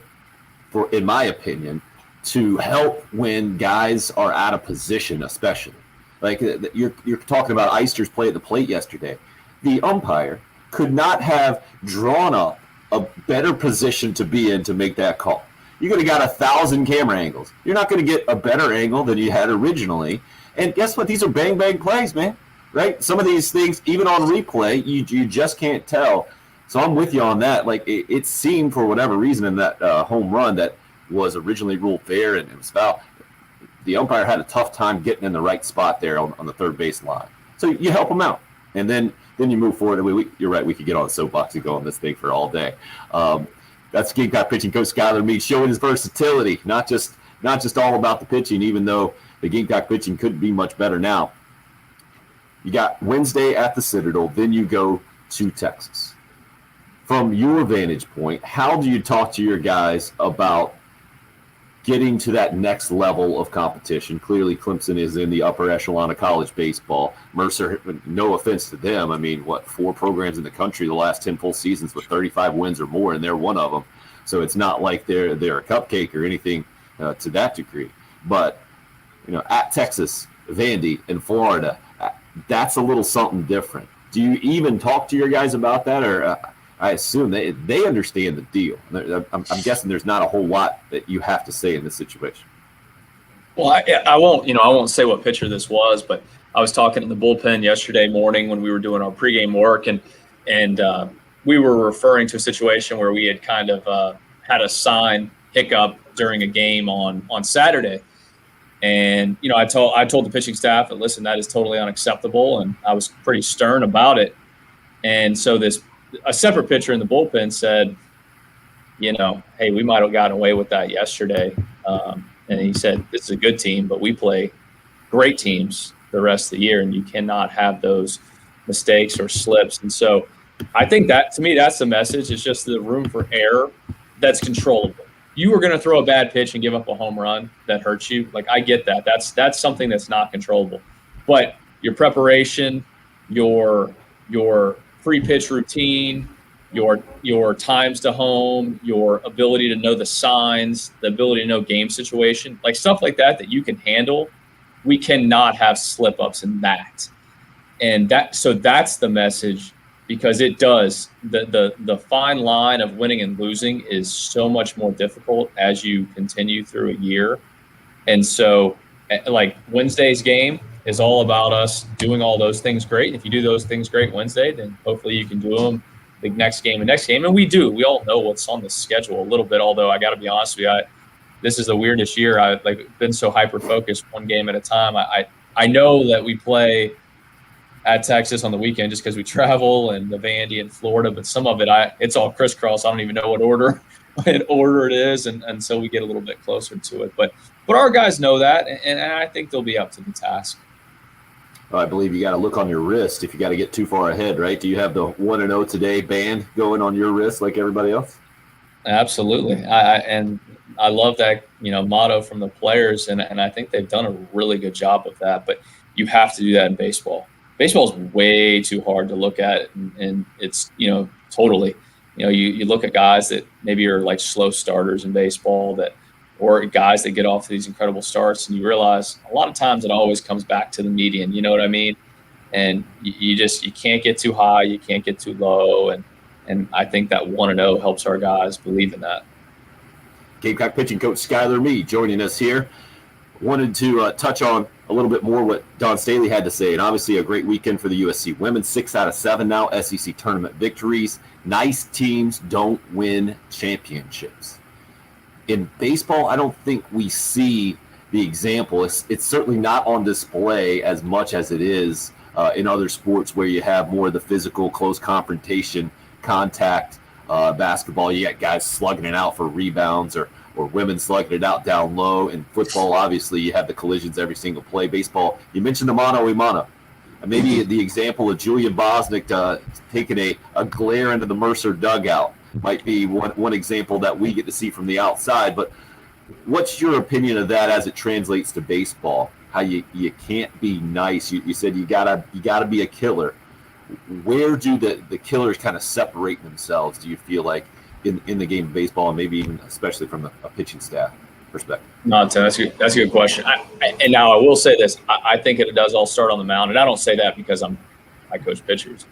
in my opinion, to help when guys are out of position, especially. Like you're talking about Eister's play at the plate yesterday. The umpire could not have drawn up a better position to be in to make that call. You could have got 1,000 camera angles. You're not going to get a better angle than you had originally. And guess what? These are bang plays, man. Right? Some of these things, even on replay, you just can't tell. So I'm with you on that. Like it seemed for whatever reason in that home run that was originally ruled fair and it was foul, the umpire had a tough time getting in the right spot there on the third base line. So you help him out. And then then you move forward. You're right. We could get on a soapbox and go on this thing for all day. That's Gamecock pitching coach Skylar Meade showing his versatility, not just all about the pitching, even though the Gamecock pitching could be much better now. You got Wednesday at the Citadel, then you go to Texas. From your vantage point, how do you talk to your guys about getting to that next level of competition? Clearly, Clemson is in the upper echelon of college baseball. Mercer, no offense to them, 4 programs in the country the last 10 full seasons with 35 wins or more, and they're one of them. So it's not like they're a cupcake or anything to that degree. But at Texas, Vandy, and Florida, that's a little something different. Do you even talk to your guys about that, or I assume they understand the deal? I'm guessing there's not a whole lot that you have to say in this situation. Well, I won't say what pitcher this was, but I was talking in the bullpen yesterday morning when we were doing our pregame work, and we were referring to a situation where we had kind of had a sign hiccup during a game on Saturday. And, I told the pitching staff that, listen, that is totally unacceptable. And I was pretty stern about it. And so a separate pitcher in the bullpen said, hey, we might have gotten away with that yesterday. And he said, this is a good team, but we play great teams the rest of the year, and you cannot have those mistakes or slips. And so I think that, to me, that's the message. It's just the room for error that's controllable. You were going to throw a bad pitch and give up a home run that hurts you. Like, I get that. That's something that's not controllable. But your preparation, your pre-pitch routine, your times to home, your ability to know the signs, the ability to know game situation, like stuff like that you can handle. We cannot have slip-ups in that. And that's the message, because it does. The fine line of winning and losing is so much more difficult as you continue through a year. And so, like, Wednesday's game is all about us doing all those things great. If you do those things great Wednesday, then hopefully you can do them the next game and next game. And we do. We all know what's on the schedule a little bit, although I got to be honest with you, this is the weirdest year. I've been so hyper-focused one game at a time. I know that we play at Texas on the weekend just because we travel, and the Vandy in Florida, but some of it, it's all crisscross. I don't even know what order it is, and so we get a little bit closer to it. But our guys know that, and I think they'll be up to the task. Well, I believe you got to look on your wrist if you got to get too far ahead, right? Do you have the 1-0 today band going on your wrist like everybody else? Absolutely. I love that, motto from the players, and I think they've done a really good job of that. But you have to do that in baseball. Baseball is way too hard to look at, and it's, totally. You look at guys that maybe are like slow starters in baseball, or guys that get off these incredible starts, and you realize a lot of times it always comes back to the median. You know what I mean? And you can't get too high, you can't get too low, and I think that 1-0 helps our guys believe in that. Gamecock pitching coach Skylar Meade joining us here. Wanted to touch on a little bit more what Don Staley had to say, and obviously a great weekend for the USC women. 6 out of 7 now SEC tournament victories. Nice teams don't win championships. In baseball, I don't think we see the example. It's certainly not on display as much as it is in other sports where you have more of the physical, close confrontation, contact. Basketball, you got guys slugging it out for rebounds, or women slugging it out down low. In football, obviously, you have the collisions every single play. Baseball, you mentioned the mano-a-mano. Maybe the example of Julian Bosnick taking a glare into the Mercer dugout might be one example that we get to see from the outside. But what's your opinion of that as it translates to baseball? How you can't be nice. You said you gotta be a killer. Where do the killers kind of separate themselves, do you feel like, in the game of baseball, and maybe even especially from a pitching staff perspective? No, that's a good question. And now I will say this. I think it does all start on the mound, and I don't say that because I coach pitchers.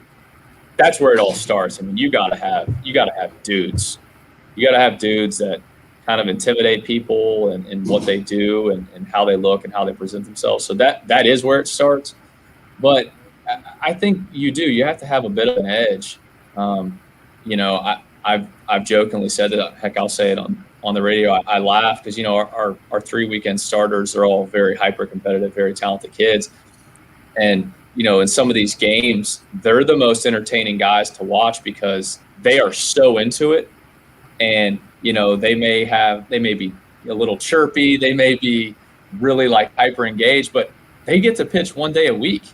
That's where it all starts. You gotta have dudes. You gotta have dudes that kind of intimidate people and what they do and how they look and how they present themselves. So that is where it starts. But I think you have to have a bit of an edge. I've jokingly said that. Heck, I'll say it on the radio. I laugh because our 3 weekend starters are all very hyper competitive, very talented kids, and in some of these games, they're the most entertaining guys to watch because they are so into it. And, they may be a little chirpy. They may be really like hyper engaged, but they get to pitch one day a week.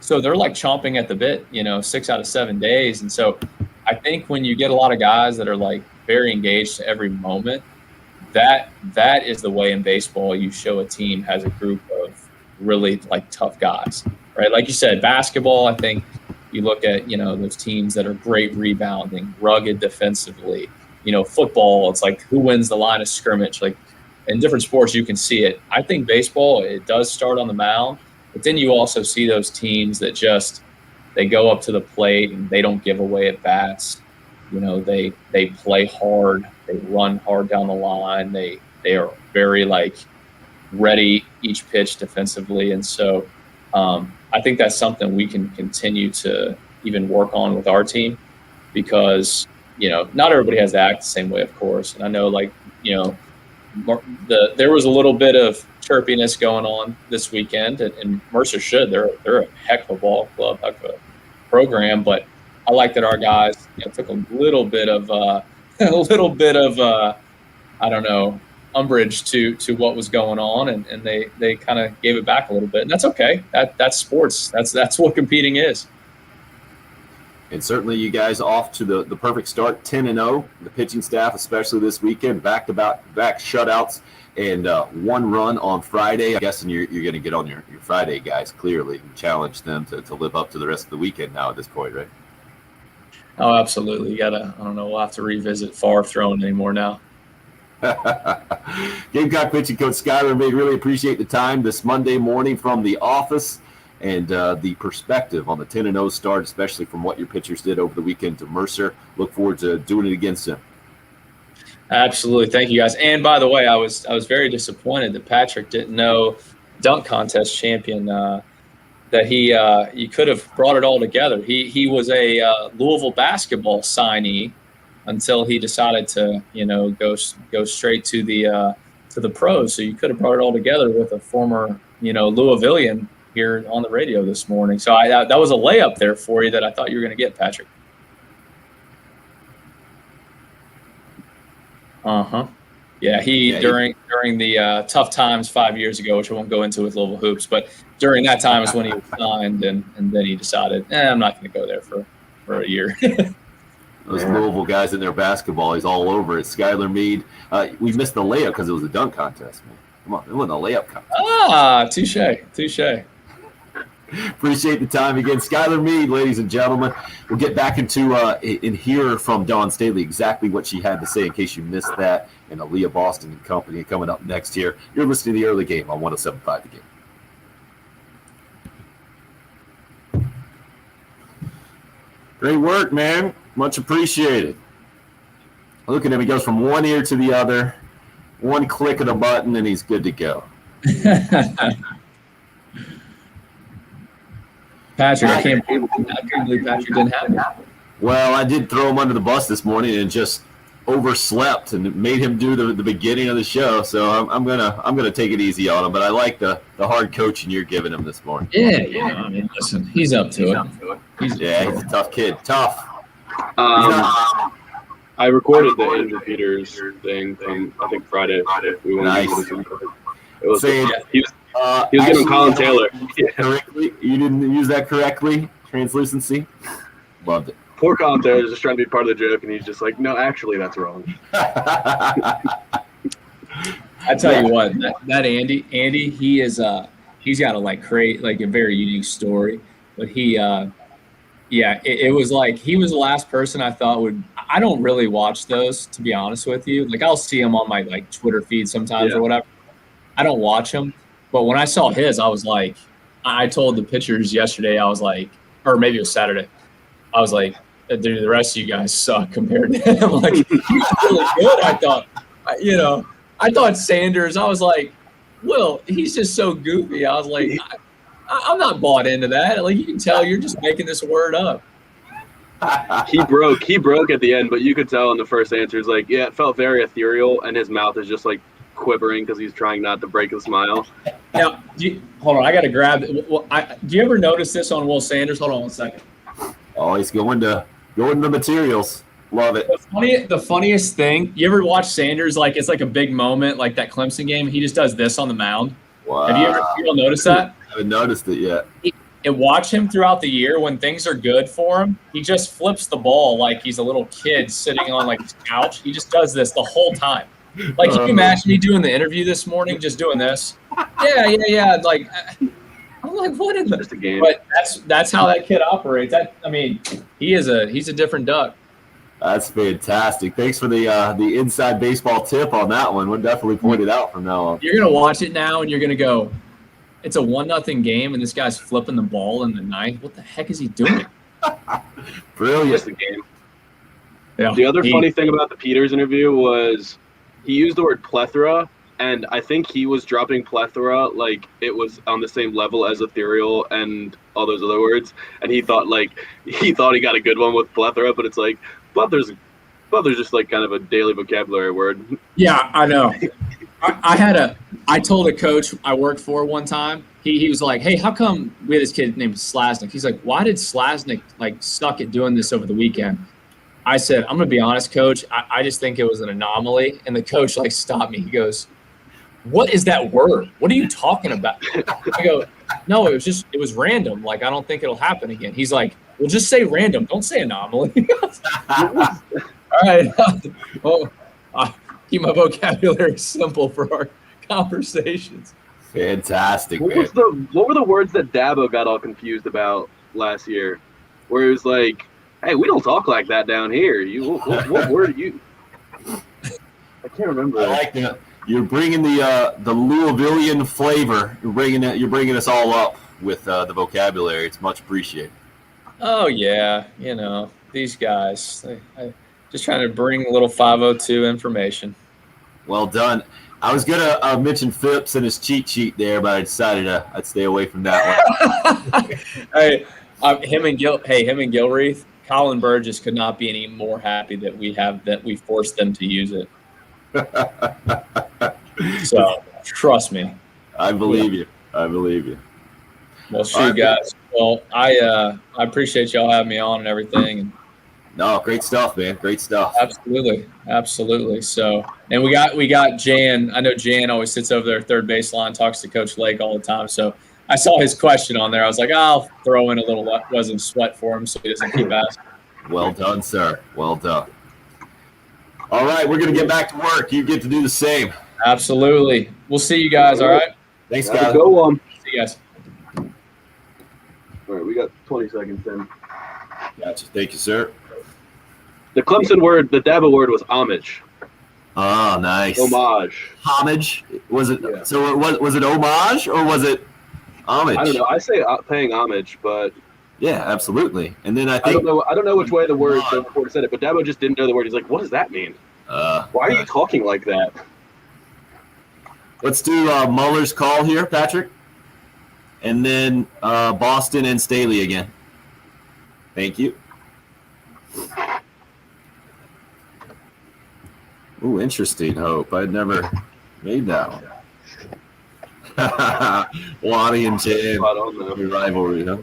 So they're like chomping at the bit, 6 out of 7 days. And so I think when you get a lot of guys that are like very engaged every moment, that is the way in baseball you show a team has a group of really like tough guys, right? Like you said, basketball, I think you look at, those teams that are great rebounding, rugged defensively, football, it's like who wins the line of scrimmage. Like in different sports, you can see it. I think baseball, it does start on the mound, but then you also see those teams that they go up to the plate and they don't give away at bats. They play hard, they run hard down the line. They are very like ready each pitch defensively. And so I think that's something we can continue to even work on with our team because, not everybody has to act the same way, of course. And I know there was a little bit of chirpiness going on this weekend, and Mercer should. They're a heck of a ball club, heck of a program, but I like that our guys took a little bit of I don't know, umbrage to what was going on, and they kind of gave it back a little bit, and that's okay. That's sports. That's what competing is. And certainly you guys off to the perfect start, 10-0. The pitching staff, especially this weekend, back-to-back shutouts and 1 run on Friday. I'm guessing you're going to get on your Friday guys clearly and challenge them to live up to the rest of the weekend now at this point, right? Oh, absolutely. You gotta. I don't know. We'll have to revisit far throwing anymore now. Gamecock pitching coach Skylar Meade, really appreciate the time this Monday morning from the office and the perspective on the 10-0 start, especially from what your pitchers did over the weekend to Mercer. Look forward to doing it again soon. Absolutely. Thank you, guys. And by the way, I was very disappointed that Patrick didn't know dunk contest champion that he could have brought it all together. He was a Louisville basketball signee until he decided to go straight to the pros. So you could have brought it all together with a former Louisvillian here on the radio this morning. So that was a layup there for you that I thought you were going to get, Patrick. Yeah, during the tough times 5 years ago, which I won't go into with Louisville Hoops, but during that time is when he was signed, and then he decided, I'm not going to go there for a year. Those Louisville guys in their basketball, he's all over it. Skylar Meade, we missed the layup because it was a dunk contest, man. Come on, it wasn't a layup contest. Touche. Appreciate the time again. Skylar Meade, ladies and gentlemen. We'll get back into and hear from Dawn Staley exactly what she had to say in case you missed that. And Aaliyah Boston and company coming up next here. You're listening to The Early Game on 107.5 The Game. Great work, man. Much appreciated. Look at him. He goes from one ear to the other. One click of the button, and he's good to go. Patrick, I can't believe Patrick didn't have it. Well, I did throw him under the bus this morning and just overslept and made him do the beginning of the show. So I'm gonna take it easy on him. But I like the hard coaching you're giving him this morning. Yeah. I mean, listen, he's up to it. He's a tough kid. Tough. I recorded the Andrew Peters thing from I think Friday. We went nice. It was he was actually, giving Colin Taylor. Correctly. You didn't use that correctly. Translucency. Loved it. Poor Colin Taylor is just trying to be part of the joke, and he's just like, no, actually, that's wrong. I tell you what, that Andy, he is he's got to create a very unique story, but he it was like he was the last person I thought would. I don't really watch those, to be honest with you. I'll see him on my Twitter feed sometimes or whatever. I don't watch him, but when I saw his, I was like, I told the pitchers yesterday, I was like, or maybe it was Saturday, I was like, dude, the rest of you guys suck compared to him. He's really good. I thought, I thought Sanders. I was like, Will, he's just so goofy. I was like, I'm not bought into that. You can tell you're just making this word up. He broke at the end, but you could tell in the first answers, it felt very ethereal, and his mouth is just quivering because he's trying not to break a smile. Now, hold on. I got to grab it. Do you ever notice this on Will Sanders? Hold on one second. Oh, he's going to materials. Love it. The funniest thing, you ever watch Sanders, like it's like a big moment, like that Clemson game, he just does this on the mound. Wow. Have you ever noticed that? I haven't noticed it yet. And watch him throughout the year when things are good for him. He just flips the ball like he's a little kid sitting on like his couch. He just does this the whole time. Like, can you imagine me doing the interview this morning, just doing this? Yeah. Like, I'm like, what in the? Just a game. But that's how that kid operates. He's a different duck. That's fantastic. Thanks for the inside baseball tip on that one. We'll definitely point it out from now on. You're gonna watch it now, and you're gonna go, it's a 1-0 game, and this guy's flipping the ball in the ninth. What the heck is he doing? Brilliant. Just a game. Yeah. The other funny thing about the Peters interview was he used the word plethora, and I think he was dropping plethora like it was on the same level as ethereal and all those other words. And he thought he got a good one with plethora, but it's like plethора's just like kind of a daily vocabulary word. Yeah, I know. I told a coach I worked for one time. He was like, "Hey, how come we had this kid named Slasnick?" He's like, "Why did Slasnick like suck at doing this over the weekend?" I said, "I'm gonna be honest, coach. I just think it was an anomaly." And the coach like stopped me. He goes, "What is that word? What are you talking about?" I go, "No, it was random. Like I don't think it'll happen again." He's like, "Well, just say random. Don't say anomaly." All right. Well, keep my vocabulary simple for our conversations. Fantastic, What man. were the words that Dabo got all confused about last year? Where he was like, "Hey, we don't talk like that down here. What word are you?" I can't remember. I like that. You're bringing the Louisvillian flavor. You're bringing us all up with the vocabulary. It's much appreciated. Oh yeah, these guys. Just trying to bring a little 502 information. Well done. I was gonna mention Phipps and his cheat sheet there, but I decided I'd stay away from that one. Hey, him and Gilreath, Colin Burgess could not be any more happy that we forced them to use it. So trust me. I believe you. Well, shoot, guys. Well, I appreciate y'all having me on and everything. No, great stuff, man. Great stuff. Absolutely. So, and we got Jan. I know Jan always sits over there third baseline, talks to Coach Lake all the time. So I saw his question on there. I was like, I'll throw in a little wasn't sweat for him so he doesn't keep asking. Well done, sir. Well done. All right, we're going to get back to work. You get to do the same. Absolutely. We'll see you guys, all right? Thanks, Gotta guys. go on. See you guys. All right, we got 20 seconds then. Gotcha. Thank you, sir. The Clemson word, the Dabo word was homage. Oh, nice. Homage. Homage? Was it? Yeah. So was it homage or was it homage? I don't know. I say paying homage, but Yeah, absolutely. And then I I think don't know which way the reporter said it, but Dabo just didn't know the word. He's like, "What does that mean? Why are you talking like that?" let's do Muller's call here, Patrick, and then Boston and Staley again. Thank you. Ooh, interesting, Hope. I'd never made that one. Lonnie and Jim. Spot on, though. Your rivalry, huh?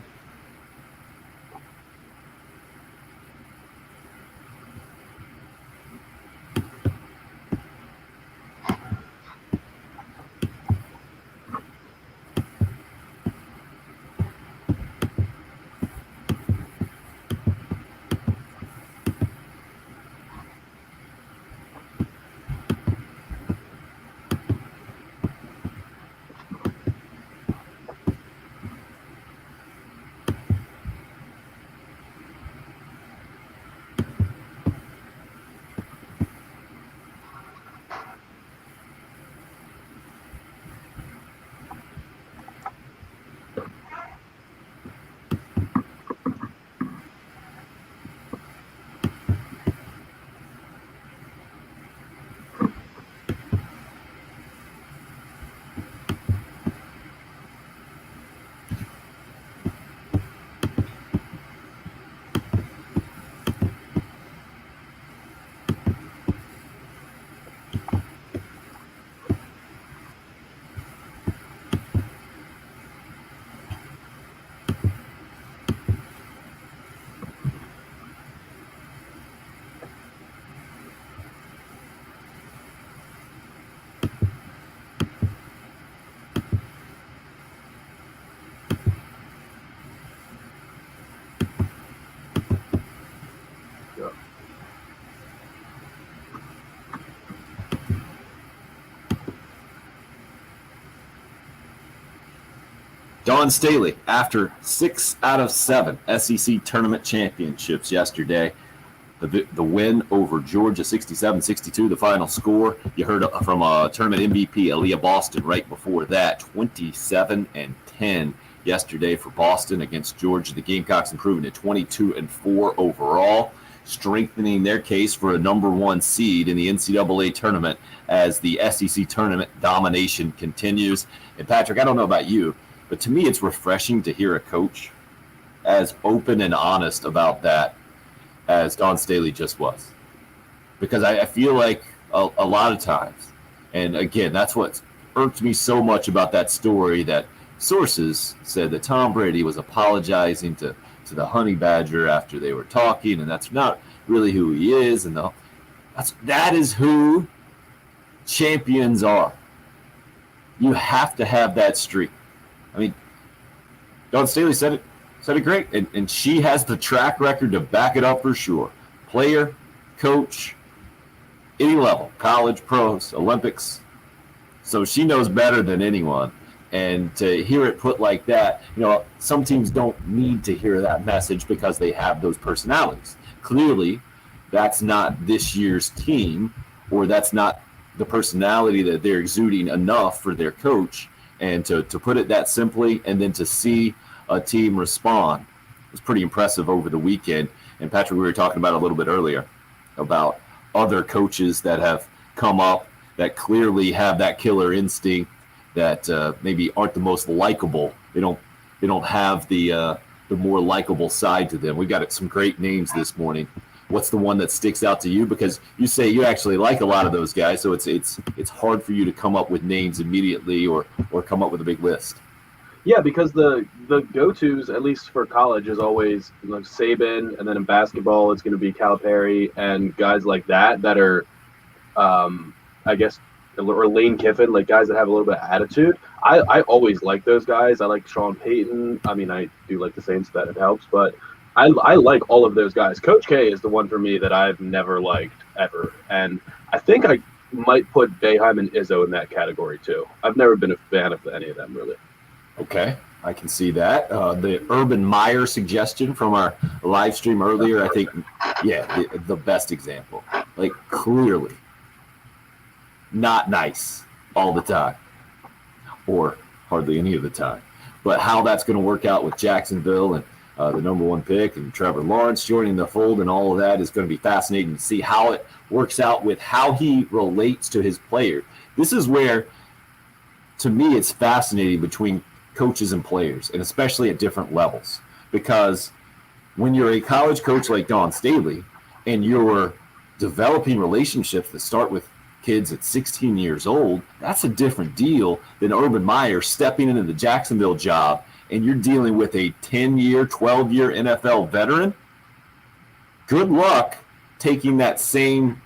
Dawn Staley, after 6 out of 7 SEC tournament championships yesterday, the win over Georgia 67-62, the final score. You heard from tournament MVP Aaliyah Boston right before that, 27-10 yesterday for Boston against Georgia. The Gamecocks improving to 22-4 overall, strengthening their case for a number 1 seed in the NCAA tournament as the SEC tournament domination continues. And Patrick, I don't know about you, but to me it's refreshing to hear a coach as open and honest about that as Dawn Staley just was. Because I feel like a lot of times, and again, that's what irked me so much about that story, that sources said that Tom Brady was apologizing to the Honey Badger after they were talking, and that's not really who he is. And that is who champions are. You have to have that streak. I mean, Dawn Staley said it great, and she has the track record to back it up for sure. Player, coach, any level, college, pros, Olympics. So she knows better than anyone. And to hear it put like that, some teams don't need to hear that message because they have those personalities. Clearly, that's not this year's team, or that's not the personality that they're exuding enough for their coach. And to put it that simply, and then to see a team respond, it was pretty impressive over the weekend. And Patrick, we were talking about a little bit earlier about other coaches that have come up that clearly have that killer instinct, that maybe aren't the most likable. They don't have the more likable side to them. We've got some great names this morning. What's the one that sticks out to you? Because you say you actually like a lot of those guys, so it's hard for you to come up with names immediately or come up with a big list. Yeah, because the go-tos, at least for college, is always Saban, and then in basketball it's going to be Calipari and guys like that are, I guess, or Lane Kiffin, like guys that have a little bit of attitude. I always like those guys. I like Sean Payton. I mean, I do like the Saints, that it helps, but I like all of those guys. Coach K is the one for me that I've never liked ever, and I think I might put Boeheim and Izzo in that category too. I've never been a fan of any of them, really. Okay, I can see that. The Urban Meyer suggestion from our live stream earlier, I think, the best example. Like, clearly not nice all the time, or hardly any of the time. But how that's going to work out with Jacksonville and the number 1 pick and Trevor Lawrence joining the fold and all of that is going to be fascinating to see how it works out with how he relates to his players. This is where, to me, it's fascinating between coaches and players, and especially at different levels. Because when you're a college coach like Dawn Staley and you're developing relationships that start with kids at 16 years old, that's a different deal than Urban Meyer stepping into the Jacksonville job and you're dealing with a 10-year, 12-year NFL veteran. Good luck taking that same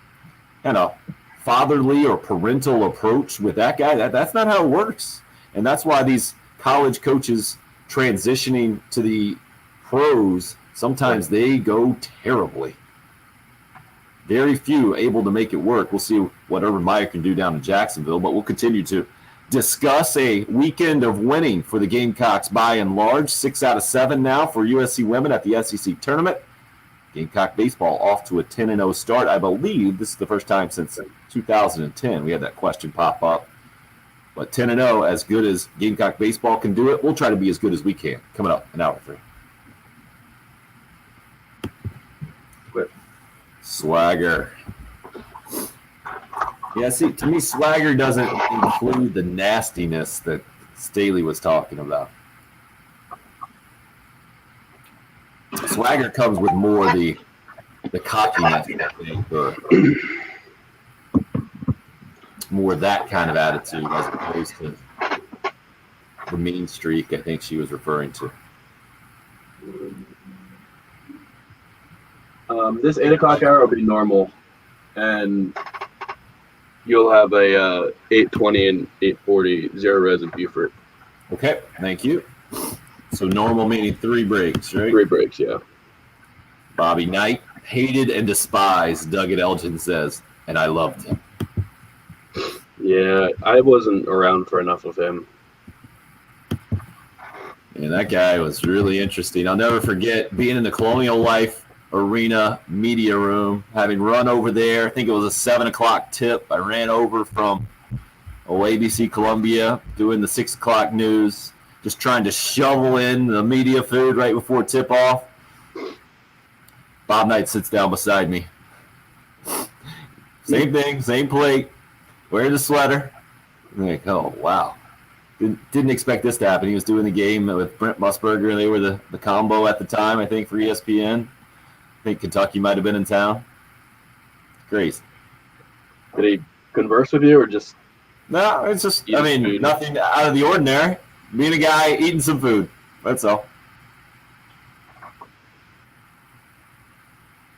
kind of fatherly or parental approach with that guy. That's not how it works. And that's why these college coaches transitioning to the pros, sometimes they go terribly. Very few able to make it work. We'll see what Urban Meyer can do down in Jacksonville, but we'll continue to discuss a weekend of winning for the Gamecocks by and large. 6 out of 7 now for USC women at the SEC tournament. Gamecock baseball off to a 10-0 start. I believe this is the first time since 2010 we had that question pop up. But 10-0, as good as Gamecock baseball can do it, we'll try to be as good as we can. Coming up in hour 3. Swagger. Yeah, see, to me, swagger doesn't include the nastiness that Staley was talking about. Swagger comes with more the cockiness, I think, or more that kind of attitude as opposed to the mean streak I think she was referring to. This 8 o'clock hour will be normal, and you'll have a 8:20 and 8:40 zero res in Buford. Okay, thank you. So normal meaning 3 breaks, right? 3 breaks, yeah. Bobby Knight, hated and despised, Doug Elgin says, and I loved him. Yeah, I wasn't around for enough of him. And that guy was really interesting. I'll never forget being in the Colonial Life Arena media room, having run over there. I think it was a 7 o'clock tip. I ran over from ABC Columbia doing the 6 o'clock news, just trying to shovel in the media food right before tip off. Bob Knight sits down beside me. Same thing, same plate, wearing the sweater. I'm like, oh, wow. Didn't expect this to happen. He was doing the game with Brent Musburger, and they were the combo at the time, I think, for ESPN. I think Kentucky might have been in town. Great. Did he converse with you or just? No, it's just, nothing out of the ordinary. Being a guy eating some food. That's all.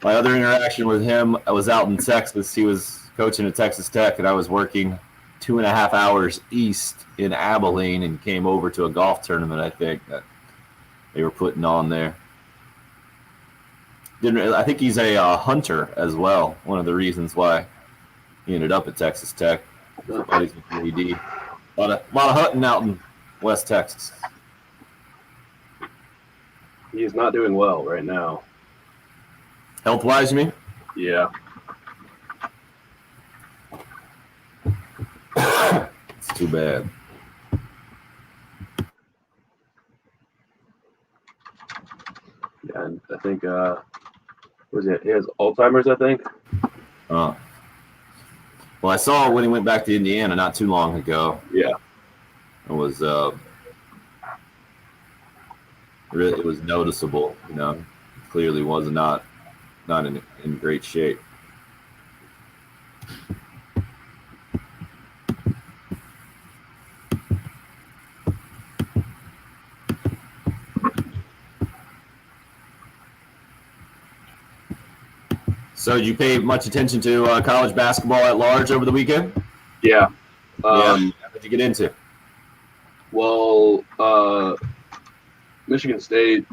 My other interaction with him, I was out in Texas. He was coaching at Texas Tech, and I was working 2.5 hours east in Abilene and came over to a golf tournament, I think, that they were putting on there. I think he's a hunter as well. One of the reasons why he ended up at Texas Tech. Buddies with AD. A lot of hunting out in West Texas. He's not doing well right now. Health-wise, you mean? Yeah. It's too bad. Yeah, and I think he has Alzheimer's, I think. Well, I saw when he went back to Indiana not too long ago. Yeah. It was noticeable, Clearly was not in great shape. So did you pay much attention to college basketball at large over the weekend? Yeah. What did you get into? Well, Michigan State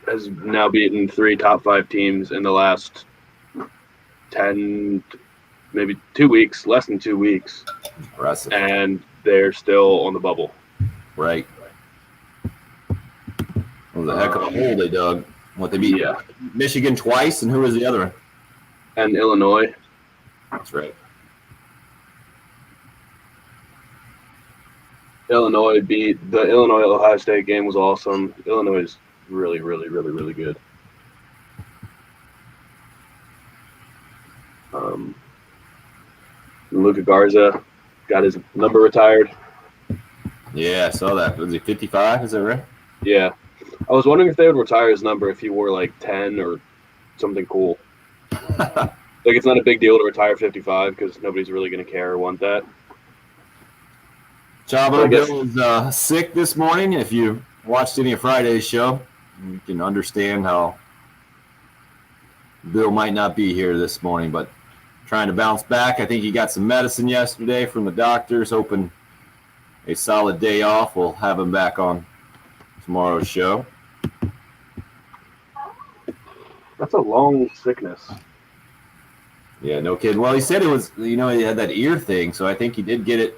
has now beaten 3 top 5 teams in the last 10, maybe 2 weeks, less than 2 weeks. Impressive. And they're still on the bubble. Right. It was a heck of a hole they dug. What they beat? Yeah. Michigan twice, and who was the other one? And Illinois. That's right. Illinois beat the Illinois-Ohio State game was awesome. Illinois is really, really, really, really good. Luka Garza got his number retired. Yeah, I saw that. Was he 55? Is that right? Yeah. I was wondering if they would retire his number if he wore like 10 or something cool. Like, it's not a big deal to retire 55 because nobody's really going to care or want that. Chavo Bill was sick this morning. If you watched any of Friday's show, you can understand how Bill might not be here this morning, but trying to bounce back. I think he got some medicine yesterday from the doctors, hoping a solid day off. We'll have him back on tomorrow's show. That's a long sickness. Yeah, no kidding. Well, he said it was, he had that ear thing, so I think he did get it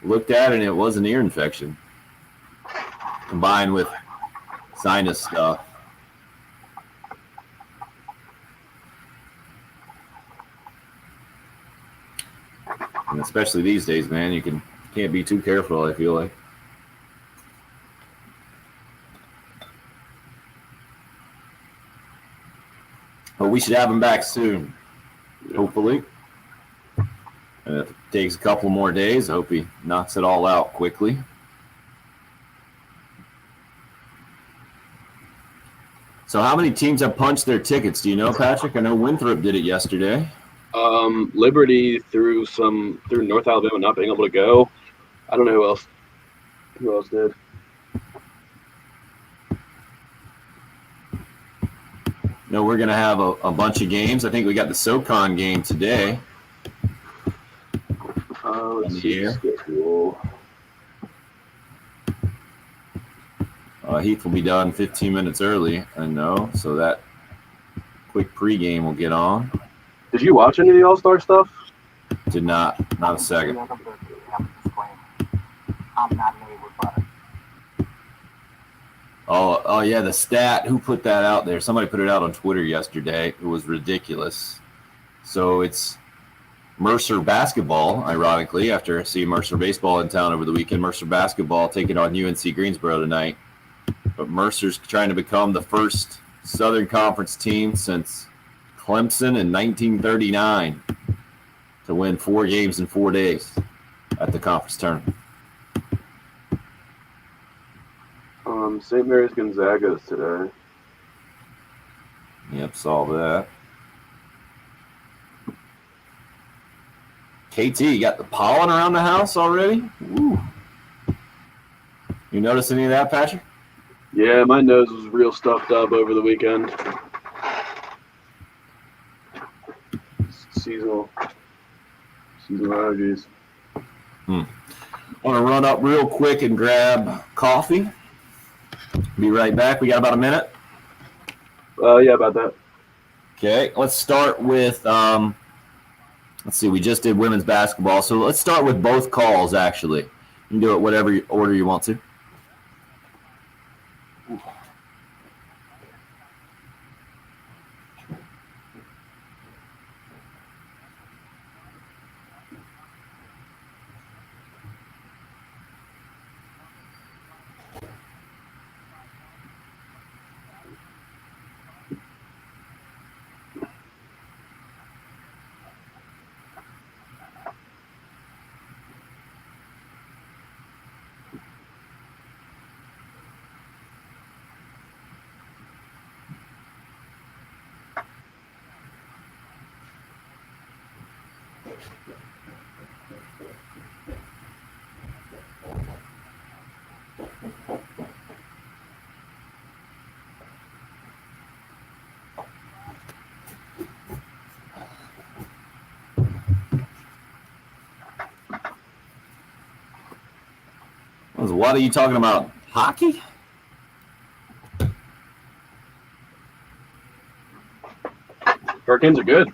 looked at, and it was an ear infection combined with sinus stuff. And especially these days, man, you can't be too careful, I feel like. But we should have him back soon, hopefully. And if it takes a couple more days, I hope he knocks it all out quickly. So how many teams have punched their tickets? Do you know, Patrick? I know Winthrop did it yesterday. Liberty through North Alabama not being able to go. I don't know who else. Who else did? No, we're going to have a bunch of games. I think we got the SoCon game today. Let's see the schedule. Heath will be done 15 minutes early, I know. So that quick pregame will get on. Did you watch any of the All-Star stuff? Did not a second. Oh yeah, the stat. Who put that out there? Somebody put it out on Twitter yesterday. It was ridiculous. So it's Mercer basketball, ironically, after seeing Mercer baseball in town over the weekend. Mercer basketball taking on UNC Greensboro tonight. But Mercer's trying to become the first Southern Conference team since Clemson in 1939 to win 4 games in 4 days at the conference tournament. St. Mary's Gonzaga is today. Yep, saw that. KT, you got the pollen around the house already? Woo. You notice any of that, Patrick? Yeah, my nose was real stuffed up over the weekend. Seasonal allergies. Want to run up real quick and grab coffee. Be right back. We got about a minute. Yeah, about that. Okay, let's start with, let's see, we just did women's basketball. So let's start with both calls, actually. You can do it whatever order you want to. What are you talking about? Hockey? Hurricanes are good.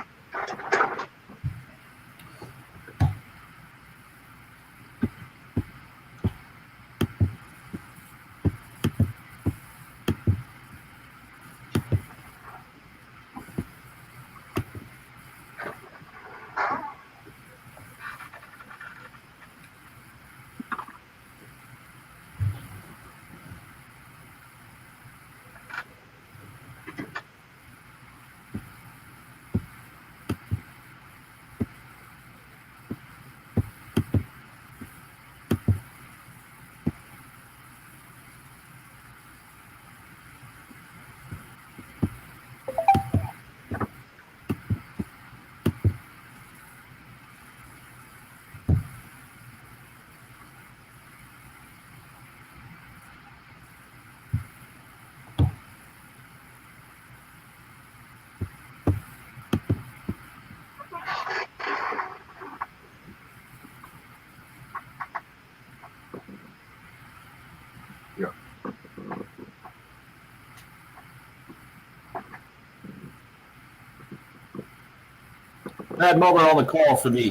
Brad Mulder on the call for the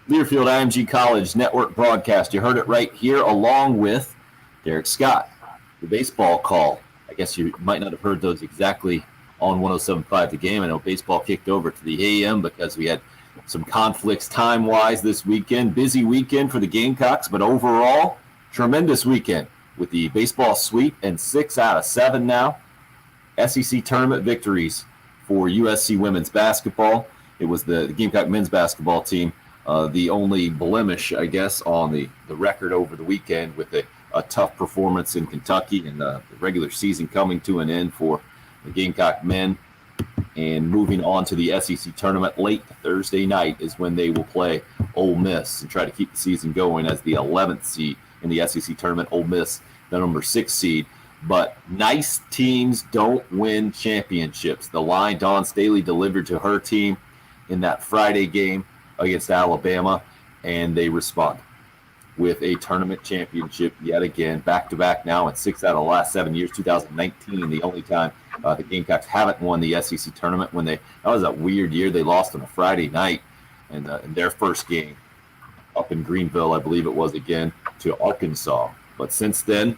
Learfield IMG College Network broadcast. You heard it right here, along with Derek Scott, the baseball call. I guess you might not have heard those exactly on 107.5 The Game. I know baseball kicked over to the AM because we had some conflicts time-wise this weekend. Busy weekend for the Gamecocks, but overall, tremendous weekend with the baseball sweep and 6 out of 7 now. SEC tournament victories for USC women's basketball. It was the Gamecock men's basketball team, the only blemish, I guess, on the record over the weekend with a tough performance in Kentucky and the regular season coming to an end for the Gamecock men. And moving on to the SEC tournament late Thursday night is when they will play Ole Miss and try to keep the season going as the 11th seed in the SEC tournament. Ole Miss, the number 6 seed. But nice teams don't win championships. The line Dawn Staley delivered to her team in that Friday game against Alabama, and they respond with a tournament championship yet again, back-to-back now in 6 out of the last 7 years. 2019, the only time the Gamecocks haven't won the SEC tournament. That was a weird year. They lost on a Friday night in their first game up in Greenville, I believe it was, again, to Arkansas. But since then,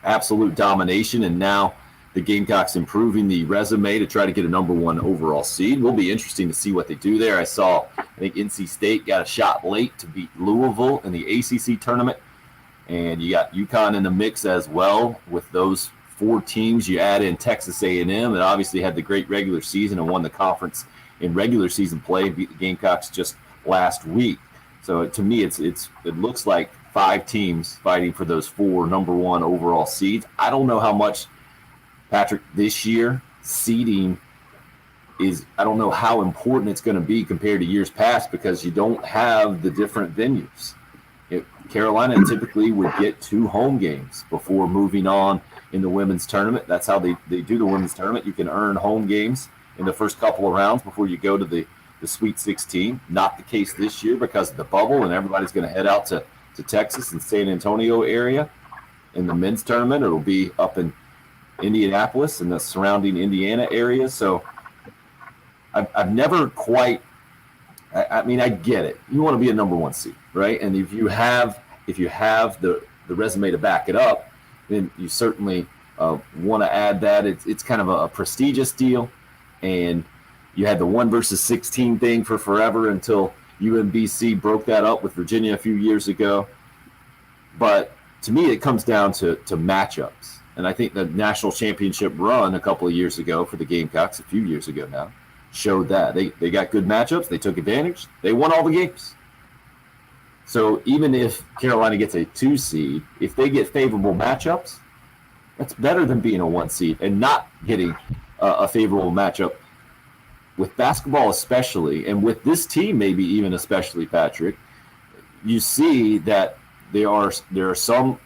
absolute domination, and now the Gamecocks improving the resume to try to get a number 1 overall seed. Will be interesting to see what they do there. I think NC State got a shot late to beat Louisville in the ACC tournament, and you got UConn in the mix as well. With those 4 teams, you add in Texas A&M, that obviously had the great regular season and won the conference in regular season play, beat the Gamecocks just last week. So to me, it looks like 5 teams fighting for those 4 number 1 overall seeds. I don't know how much, Patrick, this year seeding is, I don't know how important it's going to be compared to years past, because you don't have the different venues. Carolina typically would get 2 home games before moving on in the women's tournament. That's how they do the women's tournament. You can earn home games in the first couple of rounds before you go to the Sweet 16. Not the case this year because of the bubble, and everybody's going to head out to Texas and San Antonio area. In the men's tournament, it'll be up in Indianapolis and the surrounding Indiana area. So I've never quite, I mean, I get it. You want to be a number 1 seed, right? And if you have the resume to back it up, then you certainly want to add that. It's kind of a prestigious deal, and you had the 1 versus 16 thing for forever until UMBC broke that up with Virginia a few years ago. But to me, it comes down to matchups. And I think the national championship run a couple of years ago for the Gamecocks, a few years ago now, showed that. They got good matchups. They took advantage. They won all the games. So even if Carolina gets a 2 seed, if they get favorable matchups, that's better than being a 1 seed and not getting a favorable matchup. With basketball especially, and with this team maybe even especially, Patrick, you see that there are some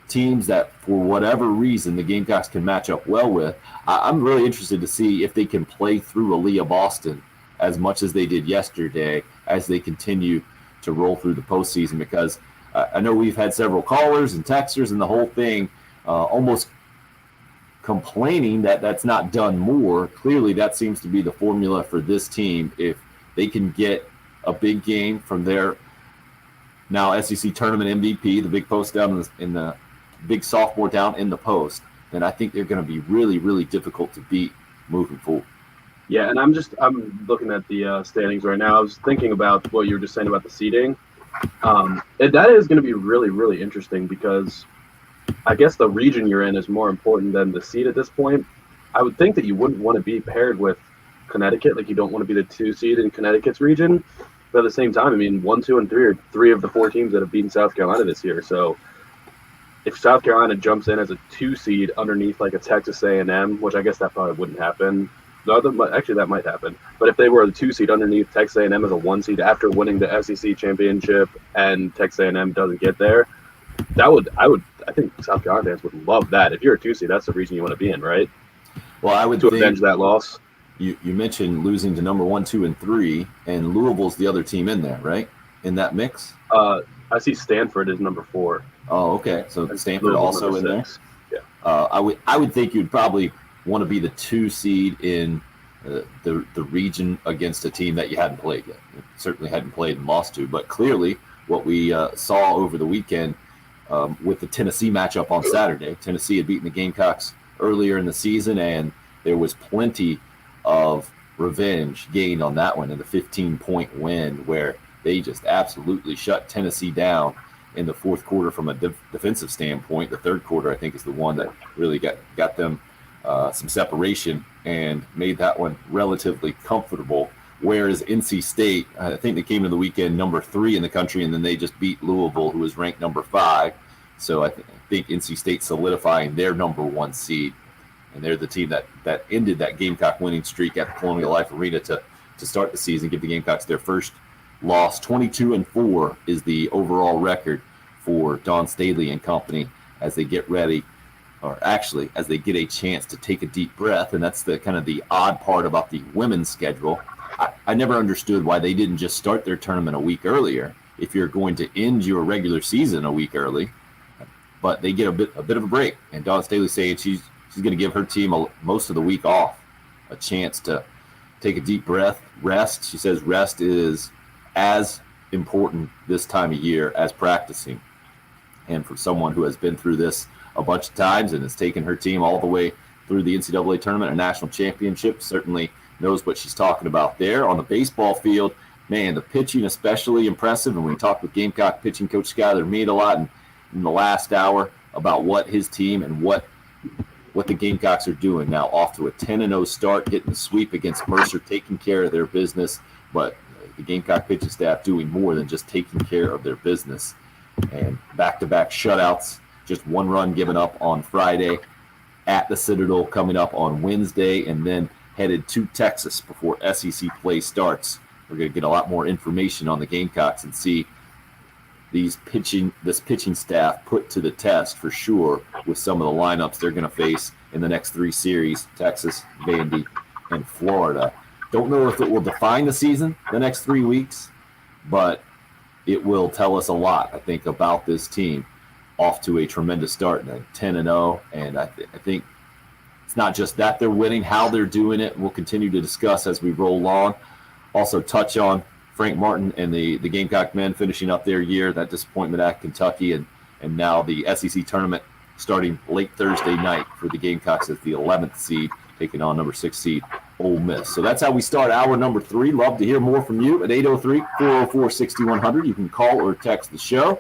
teams that, for whatever reason, the Gamecocks can match up well with. I'm really interested to see if they can play through Aaliyah Boston as much as they did yesterday as they continue to roll through the postseason, because I know we've had several callers and texters and the whole thing almost complaining that that's not done more. Clearly, that seems to be the formula for this team. If they can get a big game from their now SEC tournament MVP, the big post down in the big sophomore down in the post, then I think they're going to be really, really difficult to beat moving forward. Yeah, and I'm looking at the standings right now. I was thinking about what you were just saying about the seeding. That is going to be really, really interesting, because I guess the region you're in is more important than the seed at this point. I would think that you wouldn't want to be paired with Connecticut. Like, you don't want to be the 2 seed in Connecticut's region. But at the same time, I mean, 1, 2, and 3 are 3 of the 4 teams that have beaten South Carolina this year. So if South Carolina jumps in as a 2 seed underneath like a Texas A&M, which I guess that probably wouldn't happen. Actually, that might happen. But if they were the 2 seed underneath Texas A&M as a 1 seed after winning the SEC championship, and Texas A&M doesn't get there, I think South Carolina fans would love that. If you're a 2 seed, that's the reason you want to be in, right? Well, I would to think avenge that loss. You mentioned losing to number 1, 2, and 3, and Louisville's the other team in there, right? In that mix. I see Stanford is number 4. Oh, okay. So Stanford Louisville's also in there. Yeah. I would think you'd probably want to be the 2 seed in the region against a team that you hadn't played yet. You certainly hadn't played and lost to, but clearly what we saw over the weekend with the Tennessee matchup on Saturday. Tennessee had beaten the Gamecocks earlier in the season, and there was plenty of revenge gained on that one in the 15-point win, where they just absolutely shut Tennessee down in the fourth quarter from a defensive standpoint. The third quarter, I think, is the one that really got them some separation and made that one relatively comfortable. Whereas NC State, I think they came to the weekend number 3 in the country, and then they just beat Louisville, who was ranked number 5. So I think NC State solidifying their number 1 seed, and they're the team that ended that Gamecock winning streak at the Colonial Life Arena to start the season, give the Gamecocks their first loss. 22-4 is the overall record for Don Staley and company as they get ready, or actually as they get a chance to take a deep breath. And that's the kind of the odd part about the women's schedule. I never understood why they didn't just start their tournament a week earlier if you're going to end your regular season a week early. But they get a bit of a break, and Dawn Staley's saying she's going to give her team most of the week off, a chance to take a deep breath, rest. She says rest is as important this time of year as practicing. And for someone who has been through this a bunch of times and has taken her team all the way through the NCAA tournament and national championship, certainly knows what she's talking about there. On the baseball field, man, the pitching especially impressive. And we talked with Gamecock pitching coach Skylar Meade a lot in the last hour about what his team and what the Gamecocks are doing now. Off to a 10-0 start, getting the sweep against Mercer, taking care of their business. But the Gamecock pitching staff doing more than just taking care of their business. And back-to-back shutouts, just one run given up on Friday at the Citadel coming up on Wednesday, and then headed to Texas before SEC play starts. We're going to get a lot more information on the Gamecocks and see this pitching staff put to the test for sure with some of the lineups they're going to face in the next 3 series, Texas, Vandy, and Florida. Don't know if it will define the season the next 3 weeks, but it will tell us a lot, I think, about this team. Off to a tremendous start, 10-0, and I think it's not just that they're winning, how they're doing it. We'll continue to discuss as we roll on. Also touch on Frank Martin and the Gamecock men finishing up their year, that disappointment at Kentucky, and now the SEC tournament starting late Thursday night for the Gamecocks as the 11th seed, taking on number 6 seed Ole Miss. So that's how we start hour number 3. Love to hear more from you at 803-404-6100. You can call or text the show.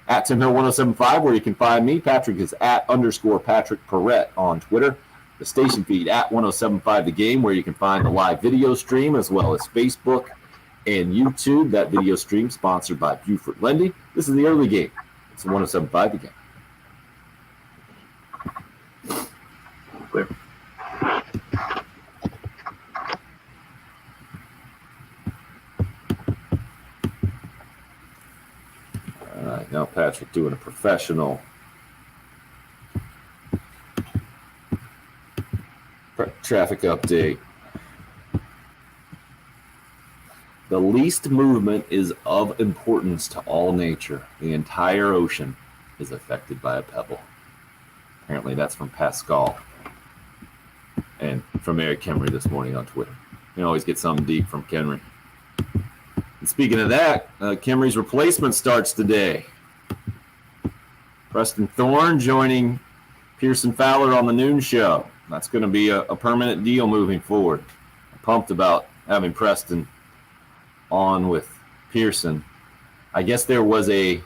At Tim Hill 1075, where you can find me. Patrick is at _Patrick Perrette on Twitter. The station feed at 1075 The Game, where you can find the live video stream, as well as Facebook and YouTube. That video stream sponsored by Buford Lending. This is the early game. It's 1075 The Game. Clear. All right, now Patrick doing a professional traffic update. The least movement is of importance to all nature. The entire ocean is affected by a pebble. Apparently that's from Pascal and from Eric Kemry this morning on Twitter. You always get something deep from Kemry. And speaking of that, Kemry's replacement starts today. Preston Thorne joining Pearson Fowler on the noon show. That's going to be a permanent deal moving forward. I'm pumped about having Preston on with Pearson. I guess there was a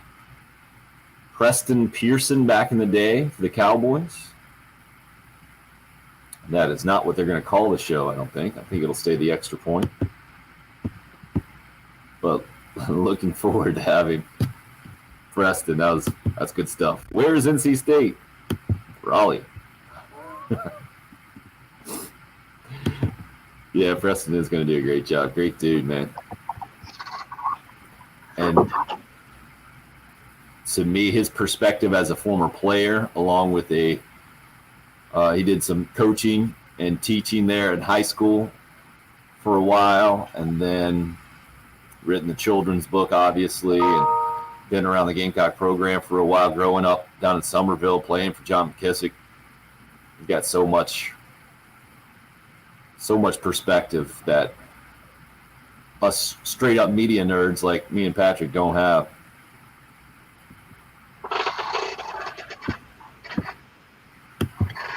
Preston Pearson back in the day for the Cowboys. That is not what they're going to call the show, I don't think. I think it'll stay the extra point. But looking forward to having Preston. That's good stuff. Where is NC State? Raleigh. Yeah, Preston is going to do a great job. Great dude, man. And to me, his perspective as a former player, along with he did some coaching and teaching there in high school for a while, and then written the children's book, obviously, and been around the Gamecock program for a while, growing up down in Somerville, playing for John McKissick. He's got so much perspective that us straight-up media nerds like me and Patrick don't have.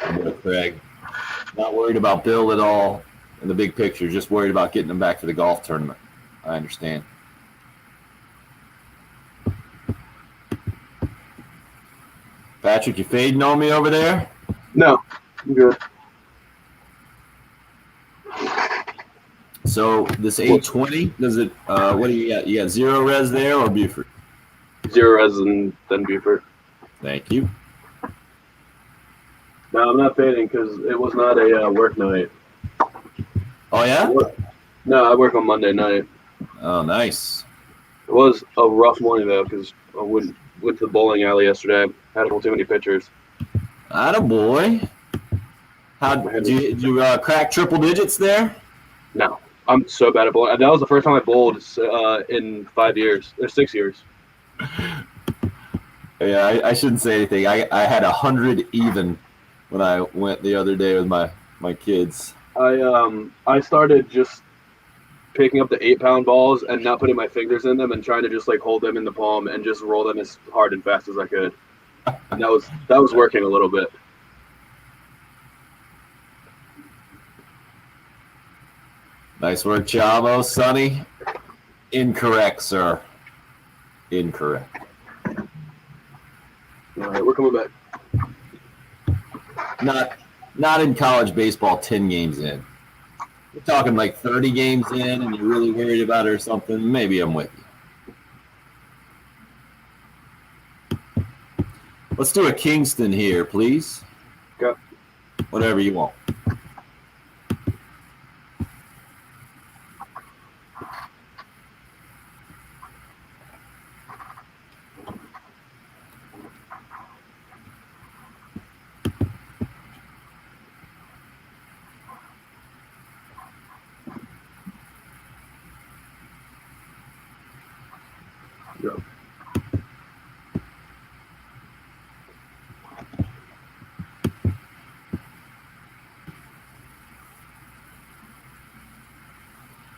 I'm with Craig. Not worried about Bill at all in the big picture, just worried about getting him back to the golf tournament. I understand. Patrick, you fading on me over there? No, I'm good. So this 820, does it? What do you got? You got 0 res there or Buford? 0 res and then Buford. Thank you. No, I'm not fading because it was not a work night. Oh yeah? No, I work on Monday night. Oh, nice. It was a rough morning though because I went to the bowling alley yesterday. Had a little too many pitchers. Attaboy. How did you crack triple digits there? No, I'm so bad at bowling. That was the first time I bowled in 5 years or 6 years. Yeah, I shouldn't say anything. I had 100 even when I went the other day with my kids. I started just picking up the 8-pound balls and not putting my fingers in them and trying to just like hold them in the palm and just roll them as hard and fast as I could. And that was working a little bit. Nice work, Chavo. Sonny, incorrect, sir. Incorrect. All right, we're coming back. Not in college baseball 10 games in. We're talking like 30 games in and you're really worried about it or something, maybe I'm with you. Let's do a Kingston here, please. Okay. Whatever you want. Yeah.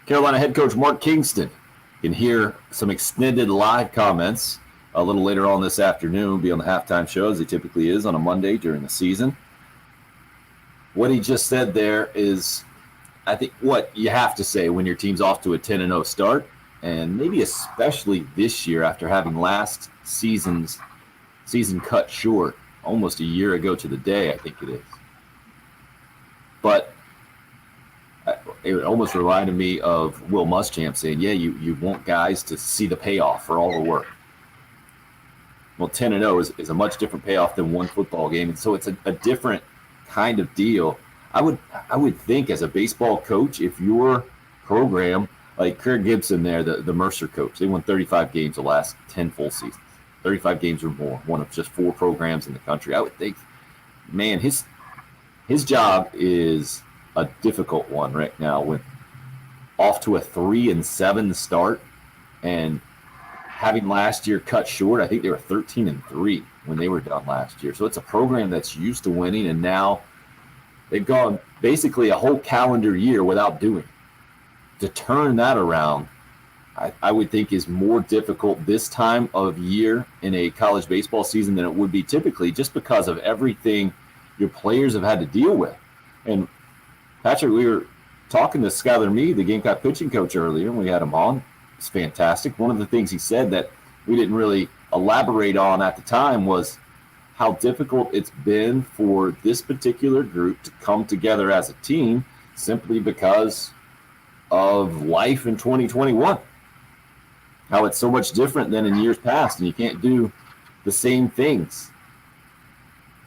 Carolina head coach Mark Kingston. You can hear some extended live comments a little later on this afternoon. Be on the halftime show as he typically is on a Monday during the season. What he just said there is, I think, what you have to say when your team's off to a 10-0 start, and maybe especially this year after having last season cut short almost a year ago to the day, I think it is. But it almost reminded me of Will Muschamp saying, yeah, you want guys to see the payoff for all the work. Well, 10-0 is a much different payoff than one football game, and so it's a different kind of deal. I would think as a baseball coach, if your program, like Craig Gibson there, the Mercer coach, they won 35 games the last 10 full seasons, 35 games or more, one of just 4 programs in the country. I would think, man, his job is a difficult one right now with off to a 3-7 start and having last year cut short. I think they were 13-3 when they were done last year. So it's a program that's used to winning, and now they've gone basically a whole calendar year without doing. To turn that around, I would think is more difficult this time of year in a college baseball season than it would be typically, just because of everything your players have had to deal with. And Patrick, we were talking to Skylar Meade, the Gamecock pitching coach, earlier, and we had him on. It's fantastic. One of the things he said that we didn't really elaborate on at the time was how difficult it's been for this particular group to come together as a team simply because of life in 2021. How it's so much different than in years past, and you can't do the same things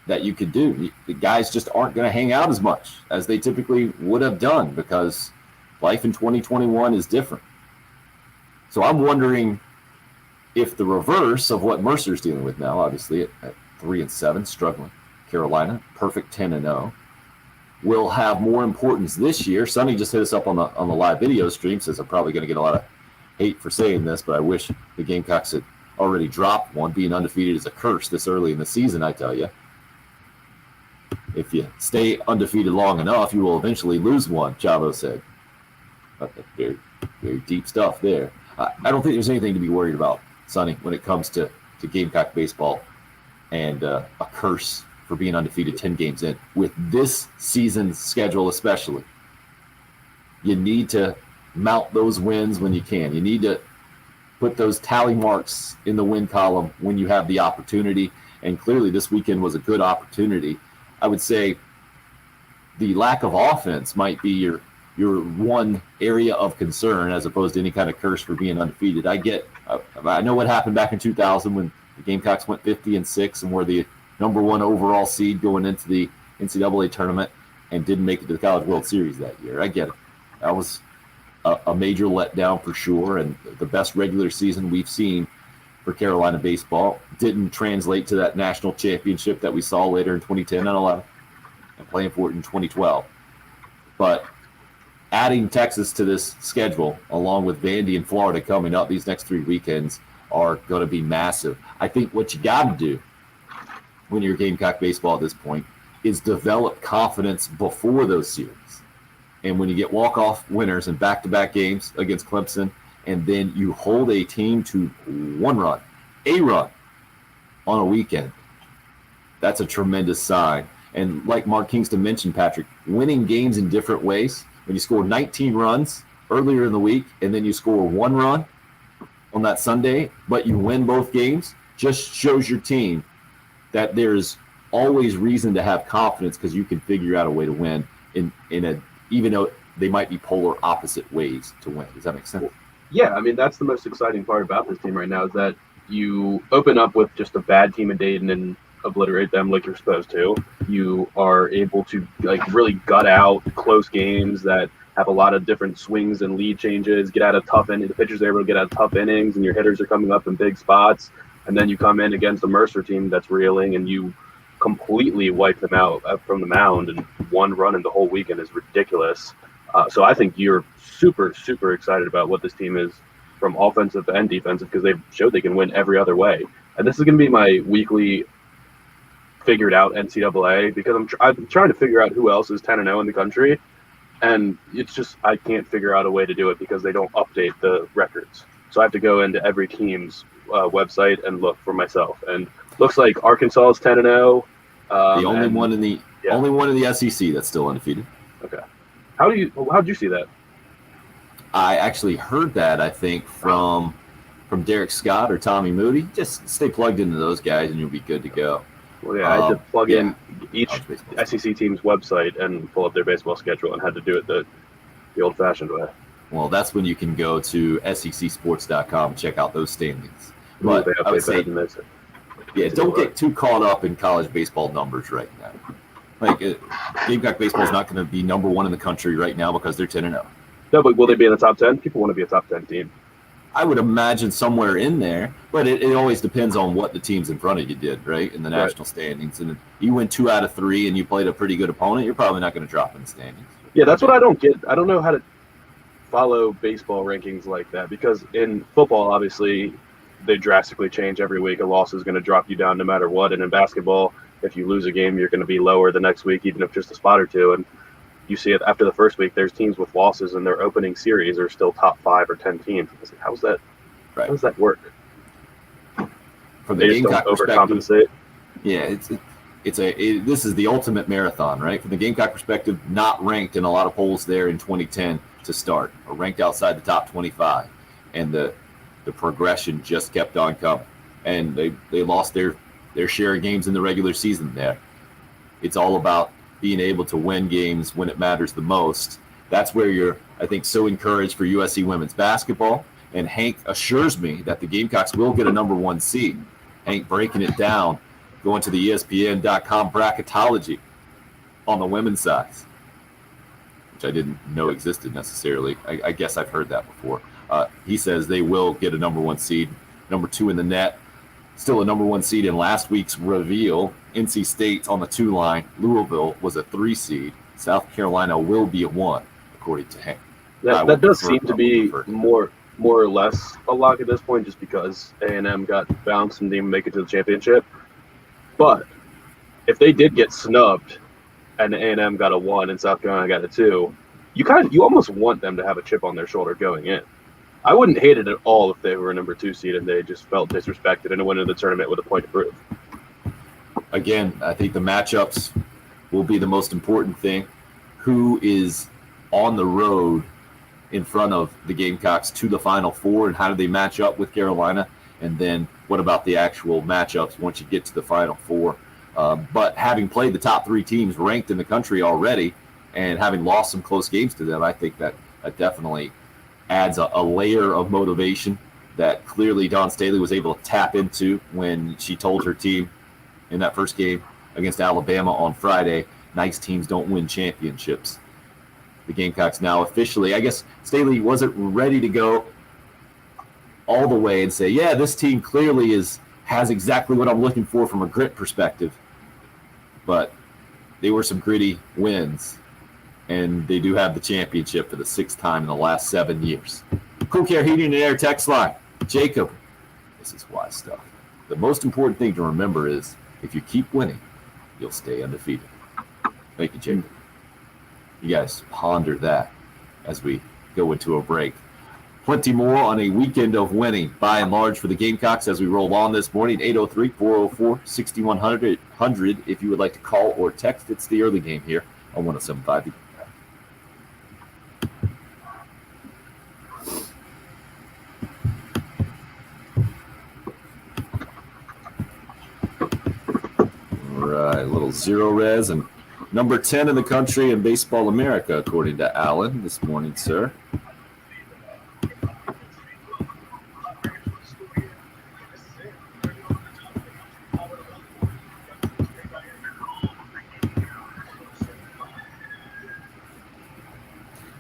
that you could do. The guys just aren't going to hang out as much as they typically would have done because life in 2021 is different. So I'm wondering if the reverse of what Mercer's dealing with now, obviously at 3-7, struggling, Carolina, perfect 10-0, will have more importance this year. Sonny just hit us up on the live video stream, says I'm probably going to get a lot of hate for saying this, but I wish the Gamecocks had already dropped one. Being undefeated is a curse this early in the season, I tell you. If you stay undefeated long enough, you will eventually lose one, Chavo said. Very, very deep stuff there. I don't think there's anything to be worried about, Sonny, when it comes to Gamecock baseball and a curse for being undefeated 10 games in. With this season's schedule especially, you need to mount those wins when you can. You need to put those tally marks in the win column when you have the opportunity, and clearly this weekend was a good opportunity. I would say the lack of offense might be your one area of concern as opposed to any kind of curse for being undefeated. I know what happened back in 2000 when the Gamecocks went 50-6 and were the number 1 overall seed going into the NCAA tournament and didn't make it to the College World Series that year. I get it. That was a major letdown for sure, and the best regular season we've seen for Carolina baseball didn't translate to that national championship that we saw later in 2010 and 11 and playing for it in 2012. But adding Texas to this schedule, along with Vandy and Florida coming up, these next 3 weekends are going to be massive. I think what you got to do when you're Gamecock baseball at this point is develop confidence before those series. And when you get walk-off winners in back-to-back games against Clemson, and then you hold a team to a run on a weekend, that's a tremendous sign. And like Mark Kingston mentioned, Patrick, winning games in different ways. When you score 19 runs earlier in the week, and then you score 1 run on that Sunday, but you win both games, just shows your team that there's always reason to have confidence because you can figure out a way to win even though they might be polar opposite ways to win. Does that make sense? Yeah, I mean, that's the most exciting part about this team right now is that you open up with just a bad team in Dayton and obliterate them like you're supposed to. You are able to really gut out close games that have a lot of different swings and lead changes, get out of tough innings. The pitchers are able to get out of tough innings, and your hitters are coming up in big spots. And then you come in against a Mercer team that's reeling, and you completely wipe them out from the mound. And 1 run in the whole weekend is ridiculous. So I think you're super, super excited about what this team is from offensive and defensive because they've showed they can win every other way. And this is going to be my weekly figured out NCAA because I'm trying to figure out who else is 10-0 in the country. And it's just I can't figure out a way to do it because they don't update the records. So I have to go into every team's website and look for myself. And looks like Arkansas is 10-0. The only one in the SEC that's still undefeated. Okay. How'd you see that? I actually heard that, I think, from Derek Scott or Tommy Moody. Just stay plugged into those guys and you'll be good to go. Well, yeah, I had to plug in each SEC team's website and pull up their baseball schedule and had to do it the old-fashioned way. Well, that's when you can go to secsports.com and check out those standings. But I would say, don't get too caught up in college baseball numbers right now. Gamecock baseball is not going to be number 1 in the country right now because they're 10-0. No, but will they be in the top 10? People want to be a top 10 team. I would imagine somewhere in there, but it always depends on what the teams in front of you did, right, in the national standings. And if you win 2 out of 3 and you played a pretty good opponent, you're probably not going to drop in the standings. Yeah, that's what I don't get. I don't know how to follow baseball rankings like that because in football, obviously, they drastically change every week. A loss is going to drop you down no matter what. And in basketball, if you lose a game, you're going to be lower the next week, even if just a spot or two. And you see it after the first week, there's teams with losses in their opening series are still top 5 or 10 teams. How does that work? From the Gamecock overcompensate. Yeah, this is the ultimate marathon, right? From the Gamecock perspective, not ranked in a lot of polls there in 2010 to start, or ranked outside the top 25, and the progression just kept on coming, and they lost their share of games in the regular season there. It's all about being able to win games when it matters the most. That's where you're, I think, so encouraged for USC women's basketball. And Hank assures me that the Gamecocks will get a number 1 seed. Hank breaking it down, going to the ESPN.com bracketology on the women's side, which I didn't know existed necessarily. I guess I've heard that before. He says they will get a number 1 seed, number 2 in the net. Still a number 1 seed in last week's reveal. NC State's on the 2 line. Louisville was a 3 seed. South Carolina will be a 1, according to Hank. That does seem to be more or less a lock at this point, just because A&M got bounced and didn't make it to the championship. But if they did get snubbed, and A&M got a 1 and South Carolina got a 2, you almost want them to have a chip on their shoulder going in. I wouldn't hate it at all if they were a number 2 seed and they just felt disrespected and went into the tournament with a point to prove. Again, I think the matchups will be the most important thing. Who is on the road in front of the Gamecocks to the Final Four, and how do they match up with Carolina? And then what about the actual matchups once you get to the Final Four? But having played the top 3 teams ranked in the country already and having lost some close games to them, I think that definitely adds a layer of motivation that clearly Dawn Staley was able to tap into when she told her team in that first game against Alabama on Friday, nice teams don't win championships. The Gamecocks now officially, I guess Staley wasn't ready to go all the way and say, yeah, this team clearly has exactly what I'm looking for from a grit perspective. But they were some gritty wins, and they do have the championship for the 6th time in the last 7 years. Cool Care Heating and Air text line. Jacob, this is wise stuff. The most important thing to remember is if you keep winning, you'll stay undefeated. Thank you, Jacob. You guys ponder that as we go into a break. Plenty more on a weekend of winning, by and large, for the Gamecocks as we roll on this morning. 803-404-6100 if you would like to call or text. It's the early game here on 107.5. All right, a little zero res and number 10 in the country in Baseball America, according to Alan this morning, sir.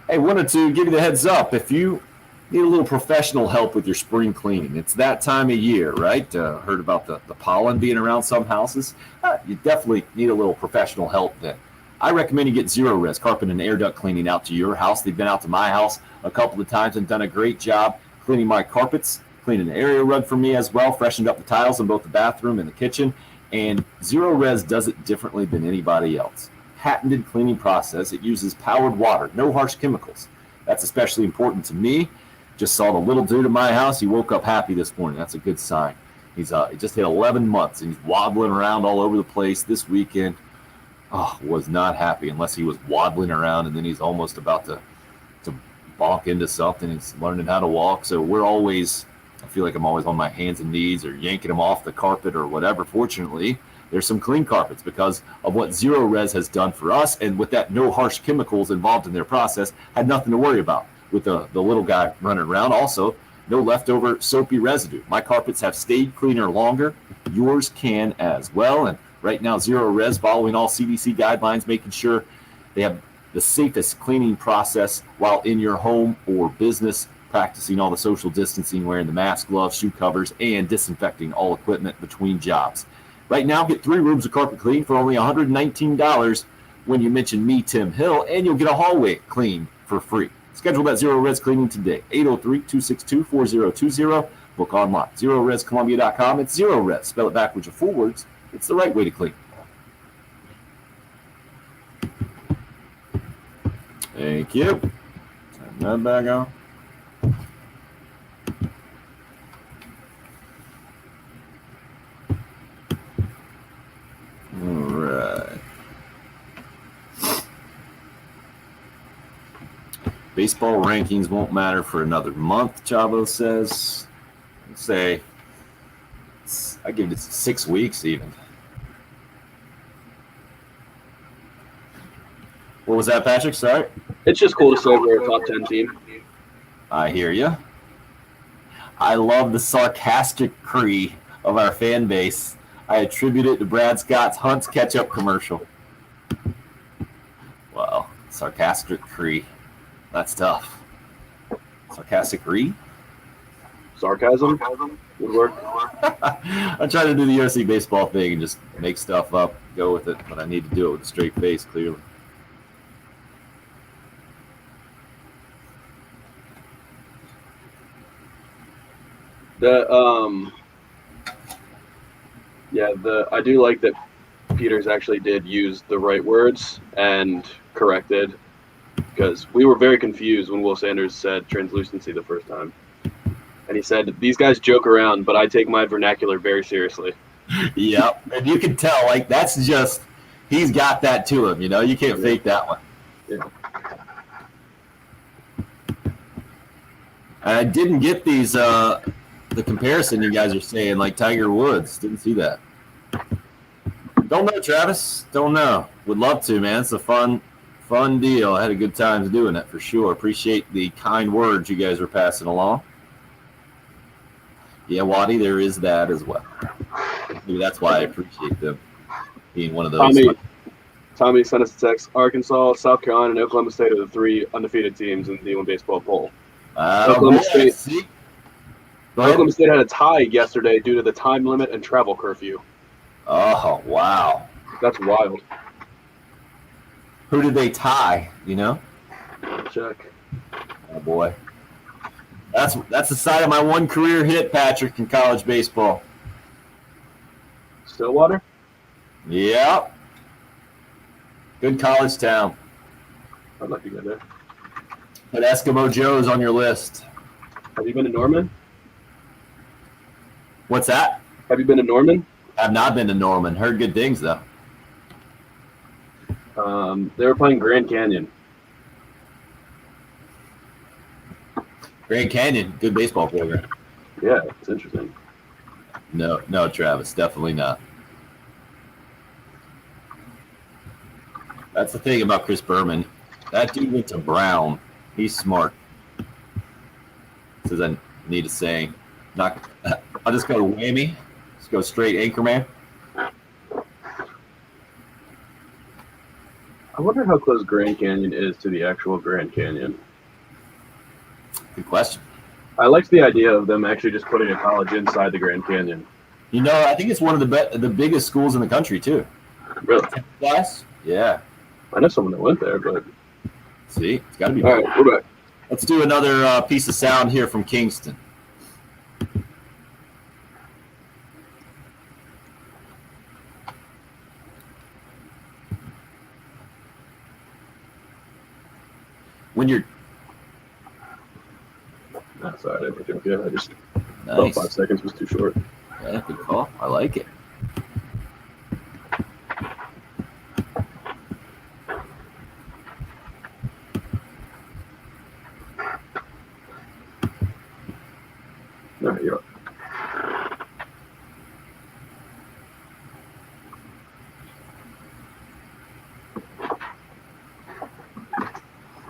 Hey, wanted to give you the heads up. If you need a little professional help with your spring cleaning, it's that time of year, right? Heard about the pollen being around some houses. You definitely need a little professional help then. I recommend you get Zero Res carpet and air duct cleaning out to your house. They've been out to my house a couple of times and done a great job cleaning my carpets, cleaning an area rug for me as well, freshened up the tiles in both the bathroom and the kitchen. And Zero Res does it differently than anybody else. Patented cleaning process. It uses powered water, no harsh chemicals. That's especially important to me. Just saw the little dude in my house. He woke up happy this morning. That's a good sign. He just hit 11 months and he's wobbling around all over the place this weekend. Oh, was not happy unless he was waddling around and then he's almost about to bonk into something. He's learning how to walk. So I feel like I'm always on my hands and knees or yanking him off the carpet or whatever. Fortunately, there's some clean carpets because of what Zero Res has done for us, and with that no harsh chemicals involved in their process, had nothing to worry about with the little guy running around. Also, no leftover soapy residue. My carpets have stayed cleaner longer. Yours can as well. And right now, Zero Res, following all CDC guidelines, making sure they have the safest cleaning process while in your home or business, practicing all the social distancing, wearing the mask, gloves, shoe covers, and disinfecting all equipment between jobs. Right now, get 3 rooms of carpet clean for only $119 when you mention me, Tim Hill, and you'll get a hallway clean for free. Schedule that Zero Res cleaning today, 803-262-4020. Book online, ZeroResColumbia.com. It's Zero Res. Spell it backwards or forwards. It's the right way to clean. Thank you. Turn that back on. All right. Baseball rankings won't matter for another month, Chavo says. I'd say, I give it 6 weeks even. What was that, Patrick? Sorry? It's just cool to say we're a top 10 team. I hear you. I love the sarcasticry of our fan base. I attribute it to Brad Scott's Hunt's ketchup commercial. Wow, sarcasticry. That's tough. Sarcasticry? Sarcasm would work. I'm trying to do the USC baseball thing and just make stuff up, go with it, but I need to do it with a straight face, clearly. I do like that Peters actually did use the right words and corrected, because we were very confused when Will Sanders said translucency the first time. And he said, these guys joke around, but I take my vernacular very seriously. Yep. And you can tell, like, that's just, he's got that to him, you know? You can't fake that one. Yeah. I didn't get these, the comparison you guys are saying, like Tiger Woods. Didn't see that. Don't know, Travis. Don't know. Would love to, man. It's a fun deal. I had a good time doing it for sure. Appreciate the kind words you guys are passing along. Yeah, Waddy, there is that as well. Maybe that's why I appreciate them being one of those. Tommy sent us a text. Arkansas, South Carolina, and Oklahoma State are the 3 undefeated teams in the D1 baseball poll. Oklahoma State had a tie yesterday due to the time limit and travel curfew. Oh, wow. That's wild. Who did they tie, you know? Check. Oh, boy. That's the side of my one career hit, Patrick, in college baseball. Stillwater? Yep. Good college town. I'd like to go there. But Eskimo Joe's on your list. Have you been to Norman? What's that? Have you been to Norman? I've not been to Norman. Heard good things though. They were playing Grand Canyon. Grand Canyon, good baseball program. Yeah, it's interesting. No, Travis, definitely not. That's the thing about Chris Berman. That dude went to Brown. He's smart. Says I need a saying. I'll just go to whammy. Just go straight Anchorman. I wonder how close Grand Canyon is to the actual Grand Canyon. Good question. I liked the idea of them actually just putting a college inside the Grand Canyon. You know, I think it's one of the biggest schools in the country too. Really? Class? Yeah. I know someone that went there, but See, it's got to be. all right, we're back. Let's do another piece of sound here from Kingston. When you're Sorry, I didn't think of it. I just thought nice, 5 seconds was too short. yeah, good call. I like it. All right, you're up.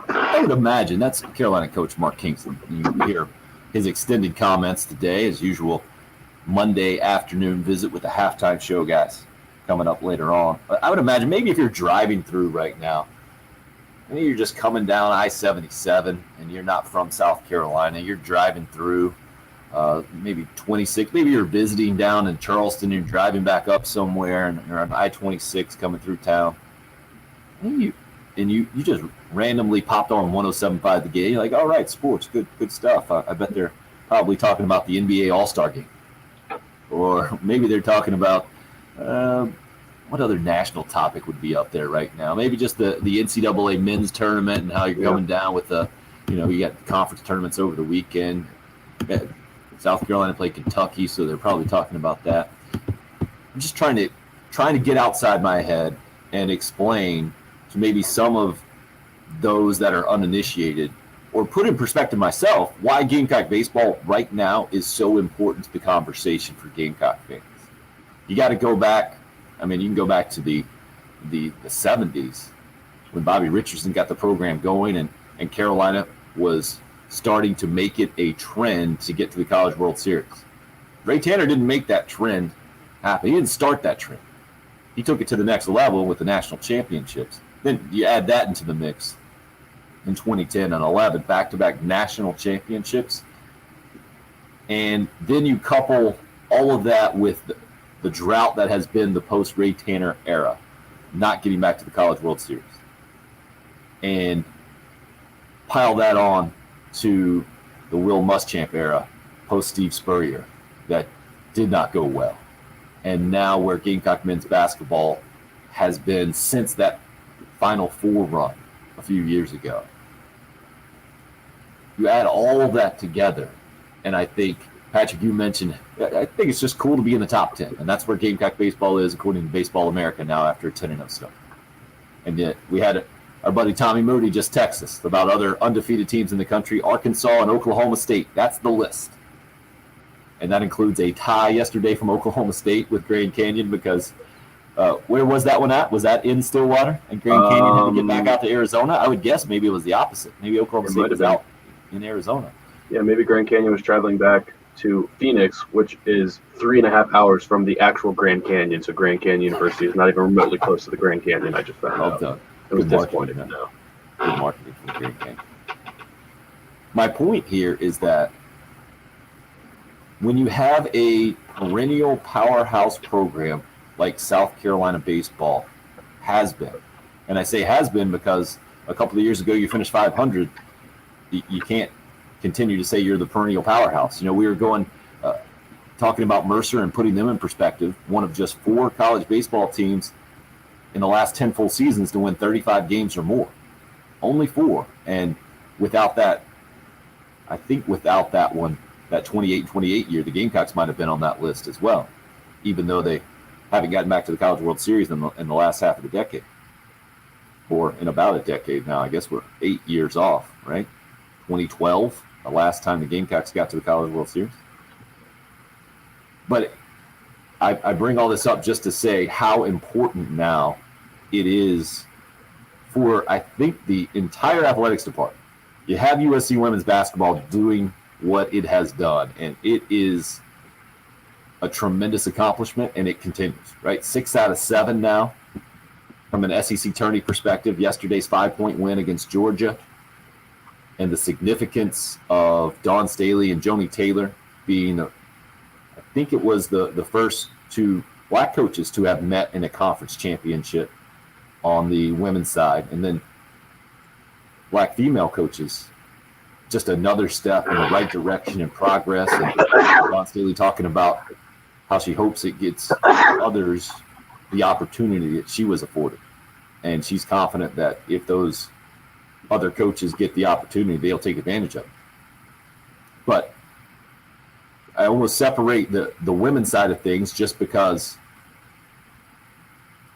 I would imagine that's Carolina coach Mark Kingston. You hear his extended comments today, as usual. Monday afternoon visit with the halftime show guys coming up later on. But I would imagine maybe if you're driving through right now, maybe you're just coming down I-77 and you're not from South Carolina, you're driving through maybe 26, maybe you're visiting down in Charleston, you're driving back up somewhere and you're on I-26 coming through town. And you just randomly popped on 107.5 The Game. You're like, all right, sports, good stuff. I bet they're probably talking about the NBA All-Star Game. Or maybe they're talking about what other national topic would be up there right now? Maybe just the NCAA men's tournament and how you're coming down with you got conference tournaments over the weekend. South Carolina played Kentucky, so they're probably talking about that. I'm just trying to get outside my head and explain to maybe some of those that are uninitiated, or put in perspective myself, why Gamecock baseball right now is so important to the conversation for Gamecock fans. You got to go back. I mean, you can go back to the 70s when Bobby Richardson got the program going and Carolina was starting to make it a trend to get to the College World Series. Ray Tanner didn't make that trend happen. He didn't start that trend. He took it to the next level with the national championships. Then you add that into the mix in 2010 and 11, back-to-back national championships. And then you couple all of that with the drought that has been the post-Ray Tanner era, not getting back to the College World Series. And pile that on to the Will Muschamp era, post-Steve Spurrier, that did not go well. And now where Gamecock men's basketball has been since that Final Four run a few years ago. You add all of that together, and I think, Patrick, you mentioned, I think it's just cool to be in the top 10, and that's where Gamecock baseball is according to Baseball America now after a 10-0 start. And yet we had our buddy Tommy Moody just text us about other undefeated teams in the country, Arkansas and Oklahoma State. That's the list. And that includes a tie yesterday from Oklahoma State with Grand Canyon because where was that one at? Was that in Stillwater? And Grand Canyon had to get back out to Arizona? I would guess maybe it was the opposite. Maybe Oklahoma State was out in Arizona. Yeah, maybe Grand Canyon was traveling back to Phoenix, which is 3.5 hours from the actual Grand Canyon. So Grand Canyon University is not even remotely close to the Grand Canyon. I just found out. Done. It was Good disappointing. marketing, No. Good marketing from Grand Canyon. My point here is that when you have a perennial powerhouse program like South Carolina baseball has been, and I say has been because a couple of years ago you finished 500, you can't continue to say you're the perennial powerhouse. You know, we were talking about Mercer and putting them in perspective, one of just 4 college baseball teams in the last 10 full seasons to win 35 games or more. Only 4. And without that, I think without that one, that 28-28 year, the Gamecocks might have been on that list as well, even though they haven't gotten back to the College World Series in the last half of the decade, or in about a decade now. I guess we're 8 years off, right? 2012, the last time the Gamecocks got to the College World Series. But I bring all this up just to say how important now it is for, I think, the entire athletics department. You have USC women's basketball doing what it has done, and it is a tremendous accomplishment, and it continues, right? 6 out of 7 now from an SEC tourney perspective. Yesterday's 5-point win against Georgia, and the significance of Dawn Staley and Joni Taylor being, I think it was the first 2 black coaches to have met in a conference championship on the women's side, and then black female coaches. Just another step in the right direction and progress. And Dawn Staley talking about how she hopes it gets others the opportunity that she was afforded. And she's confident that if those other coaches get the opportunity, they'll take advantage of it. But I almost separate the women's side of things just because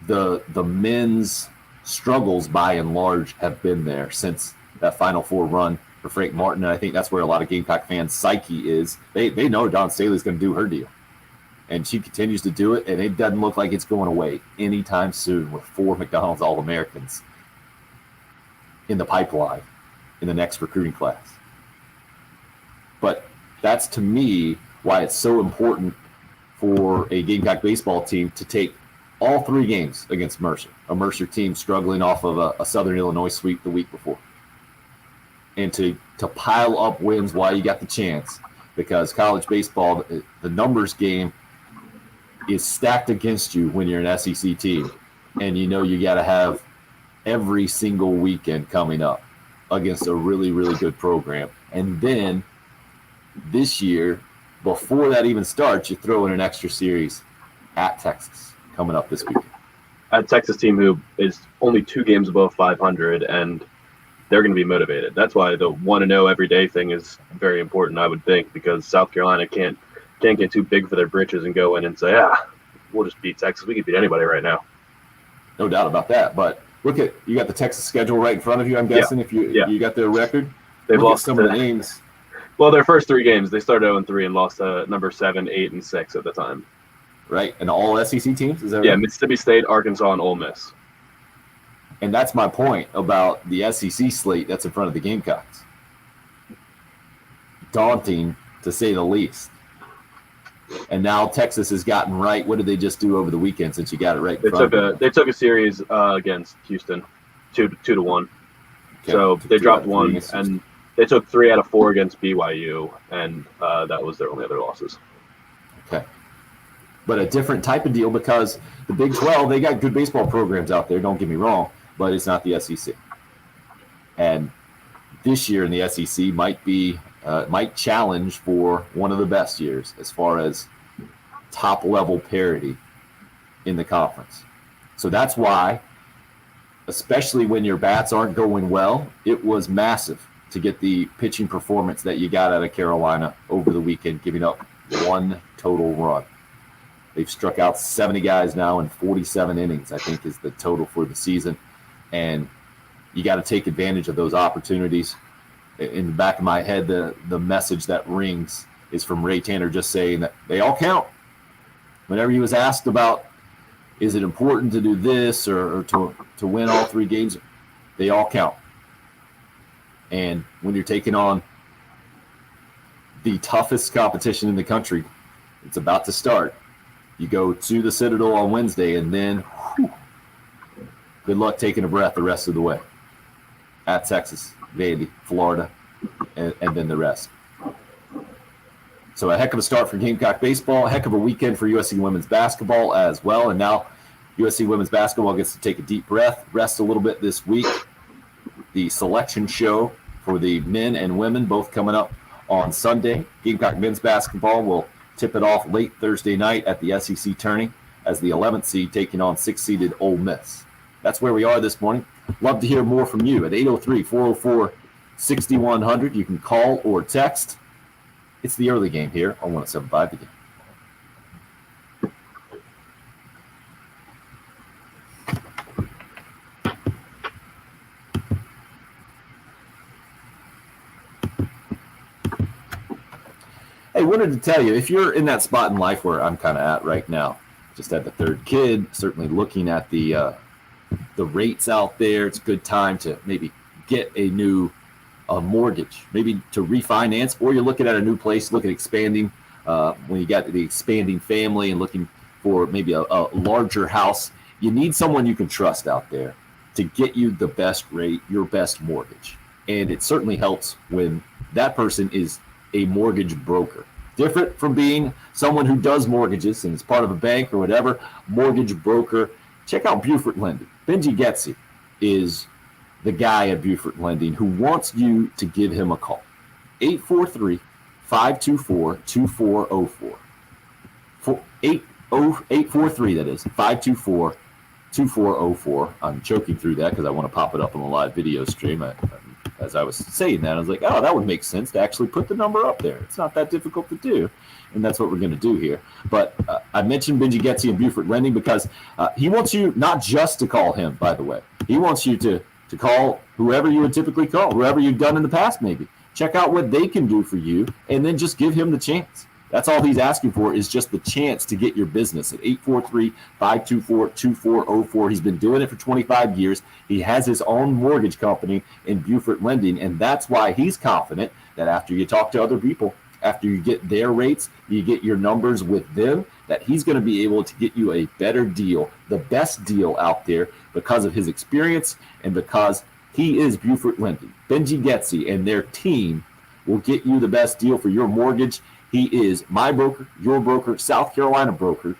the men's struggles by and large have been there since that Final Four run for Frank Martin. And I think that's where a lot of Gamecock fans' psyche is. They know Dawn Staley's going to do her deal. And she continues to do it, and it doesn't look like it's going away anytime soon with 4 McDonald's All-Americans in the pipeline in the next recruiting class. But that's, to me, why it's so important for a Gamecock baseball team to take all 3 games against Mercer, a Mercer team struggling off of a Southern Illinois sweep the week before, and to pile up wins while you got the chance, because college baseball, the numbers game is stacked against you when you're an SEC team, and you know you got to have every single weekend coming up against a really, really good program. And then this year, before that even starts, you throw in an extra series at Texas coming up this weekend. A Texas team who is only 2 games above 500, and they're going to be motivated. That's why the 1-0 every day thing is very important, I would think, because South Carolina can't get too big for their britches and go in and say, we'll just beat Texas. We can beat anybody right now. No doubt about that. But look at, you got the Texas schedule right in front of you, I'm guessing, if you got their record. They've lost some of the names. Well, their first 3 games, they started 0-3 and lost to number 7, 8, and 6 at the time. Right, and all SEC teams? Is that Yeah, right? Mississippi State, Arkansas, and Ole Miss. And that's my point about the SEC slate that's in front of the Gamecocks. Daunting, to say the least. And now Texas has gotten right. What did they just do over the weekend since you got it right? They took a series against Houston, 2-1. Okay. So they dropped 1, and they took 3 out of 4 against BYU, and that was their only other losses. Okay. But a different type of deal, because the Big 12, they got good baseball programs out there, don't get me wrong, but it's not the SEC. And this year in the SEC might challenge for one of the best years as far as top level parity in the conference. So that's why, especially when your bats aren't going well, it was massive to get the pitching performance that you got out of Carolina over the weekend, giving up 1 total run. They've struck out 70 guys now in 47 innings, I think is the total for the season. And you got to take advantage of those opportunities. In the back of my head, the message that rings is from Ray Tanner just saying that they all count. Whenever he was asked about, is it important to do this or to win all 3 games, they all count. And when you're taking on the toughest competition in the country, it's about to start. You go to the Citadel on Wednesday, and then good luck taking a breath the rest of the way. At Texas, Vandy, Florida, and then the rest. So a heck of a start for Gamecock baseball, a heck of a weekend for USC women's basketball as well. And now USC women's basketball gets to take a deep breath, rest a little bit this week. The selection show for the men and women both coming up on Sunday. Gamecock men's basketball will tip it off late Thursday night at the SEC tourney as the 11th seed taking on 6th-seeded Ole Miss. That's where we are this morning. Love to hear more from you at 803-404-6100. You can call or text. It's the early game here on 107.5 The Game. Hey, wanted to tell you, if you're in that spot in life where I'm kind of at right now, just had the third kid, certainly looking at the rates out there, it's a good time to maybe get a new mortgage, maybe to refinance, or you're looking at a new place, looking at expanding when you got the expanding family and looking for maybe a larger house. You need someone you can trust out there to get you the best rate, your best mortgage. And it certainly helps when that person is a mortgage broker. Different from being someone who does mortgages and is part of a bank or whatever, mortgage broker. Check out Buford Lending. Benji Getzi is the guy at Buford Lending who wants you to give him a call. 843-524-2404. 843, that is, 524-2404. I'm choking through that because I want to pop it up on the live video stream. As I was saying that, I was like, oh, that would make sense to actually put the number up there. It's not that difficult to do, and that's what we're going to do here. But I mentioned Benji Getzi and Buford Lending because he wants you not just to call him, by the way. He wants you to call whoever you would typically call, whoever you've done in the past maybe. Check out what they can do for you, and then just give him the chance. That's all he's asking for is just the chance to get your business at 843-524-2404. He's been doing it for 25 years. He has his own mortgage company in Buford Lending, and that's why he's confident that after you talk to other people, after you get their rates, you get your numbers with them, that he's going to be able to get you a better deal, the best deal out there because of his experience and because he is Buford Lending. Benji Getzi and their team will get you the best deal for your mortgage. He is my broker, your broker, South Carolina's broker,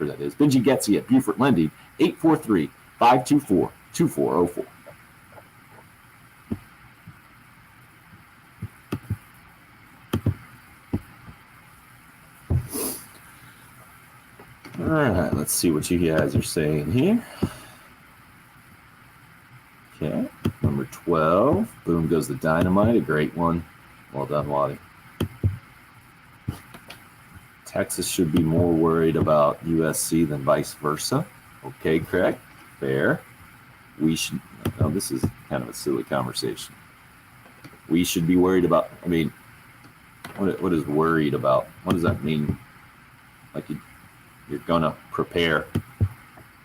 that is. Benji Getzi at Buford Lending, 843-524-2404. All right, let's see what you guys are saying here. Okay, number 12. Boom goes the dynamite, a great one. Well done, Waddy. Texas should be more worried about USC than vice versa. Okay, Craig, fair. We should, no, this is kind of a silly conversation. We should be worried about, I mean, what is worried about? What does that mean? Like you're going to prepare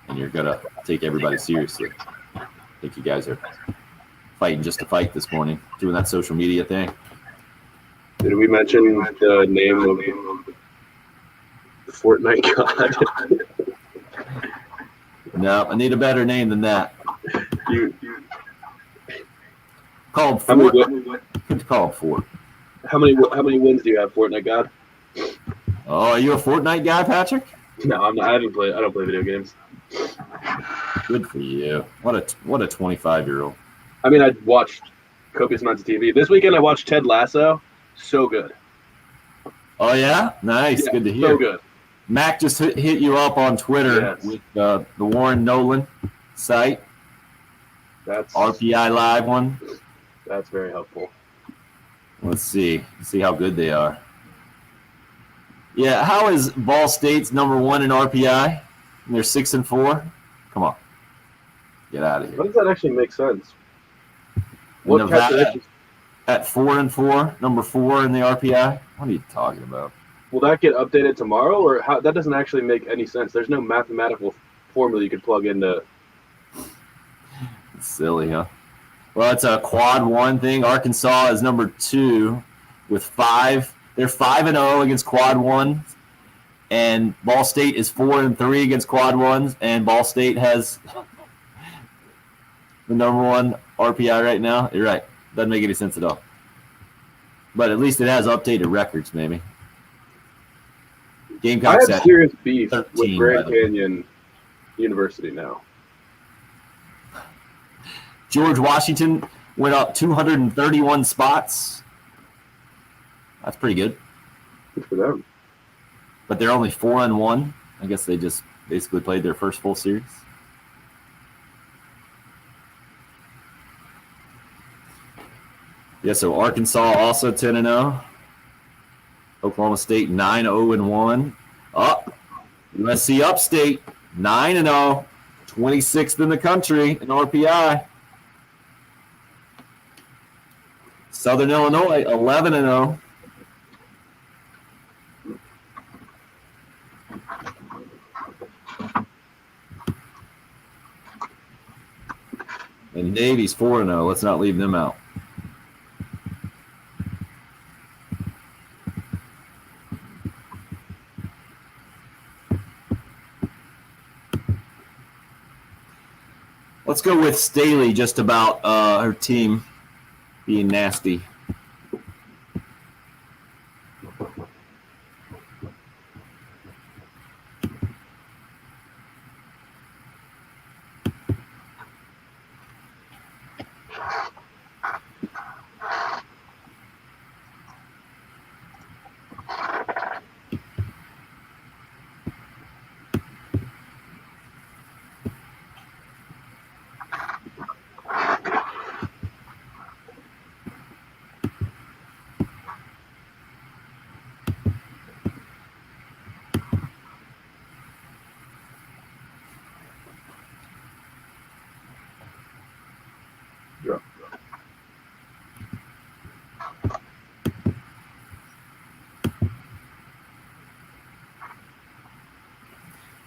and you're going to take everybody seriously. I think you guys are fighting just to fight this morning, doing that social media thing. Did we mention the name of the Fortnite god? No, I need a better name than that. You Call him how many, Fort. Call him Fort. how many wins do you have, Fortnite god? Oh, are you a Fortnite guy, Patrick? No, I'm not. I don't play video games. Good for you. What a 25-year-old. I mean, I watched copious amounts of TV. This weekend I watched Ted Lasso. So good. Oh yeah, nice. Yeah, good to hear. So good. Mac just hit you up on Twitter with the Warren Nolan site. That's RPI Live one. That's very helpful. Let's see how good they are. Yeah, how is Ball State's number 1 in RPI? And they're 6-4. Come on, get out of here. How does that actually make sense? What Nevada calculations? at 4-4, number 4 in the RPI. What are you talking about? Will that get updated tomorrow, or how? That doesn't actually make any sense. There's no mathematical formula you could plug into. It's silly, huh? Well, it's a quad 1 thing. Arkansas is number 2 with 5. They're 5-0 against quad 1, and Ball State is 4-3 against quad 1s, and Ball State has the number 1 RPI right now. You're right. Doesn't make any sense at all. But at least it has updated records, maybe. Gamecocks I have serious beef 13, with Grand Canyon University now. George Washington went up 231 spots. That's pretty good. Good for them. But they're only 4-1. I guess they just basically played their first full series. Yeah, so Arkansas also 10-0. Oklahoma State 9-0-1. Up. USC Upstate 9-0. 26th in the country in RPI. Southern Illinois 11-0. And Navy's 4-0. Let's not leave them out. Let's go with Staley just about her team being nasty.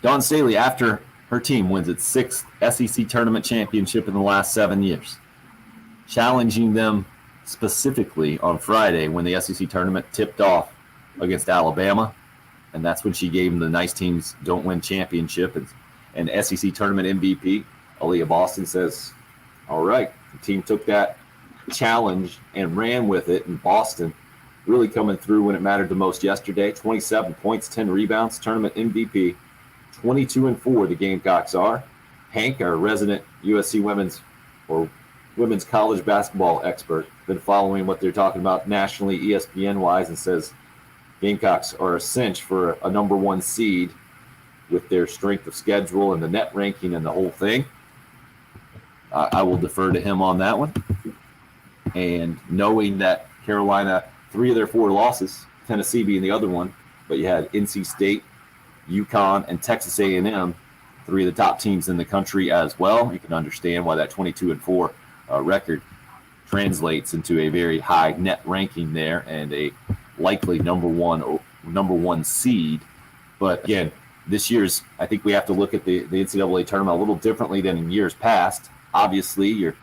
Dawn Staley, after her team wins its 6th SEC tournament championship in the last 7 years, challenging them specifically on Friday when the SEC tournament tipped off against Alabama, and that's when she gave them the nice teams don't win championship and SEC tournament MVP. Aaliyah Boston says, all right, the team took that challenge and ran with it, and Boston really coming through when it mattered the most yesterday. 27 points, 10 rebounds, tournament MVP. 22-4 the Gamecocks are. Hank, our resident USC women's college basketball expert, been following what they're talking about nationally ESPN-wise and says Gamecocks are a cinch for a number 1 seed with their strength of schedule and the net ranking and the whole thing. I will defer to him on that one. And knowing that Carolina, 3 of their 4 losses, Tennessee being the other one, but you had NC State, UConn, and Texas A&M, 3 of the top teams in the country as well. You can understand why that 22-4 record translates into a very high net ranking there and a likely number one seed. But again, this year's, I think we have to look at the NCAA tournament a little differently than in years past. Obviously, you're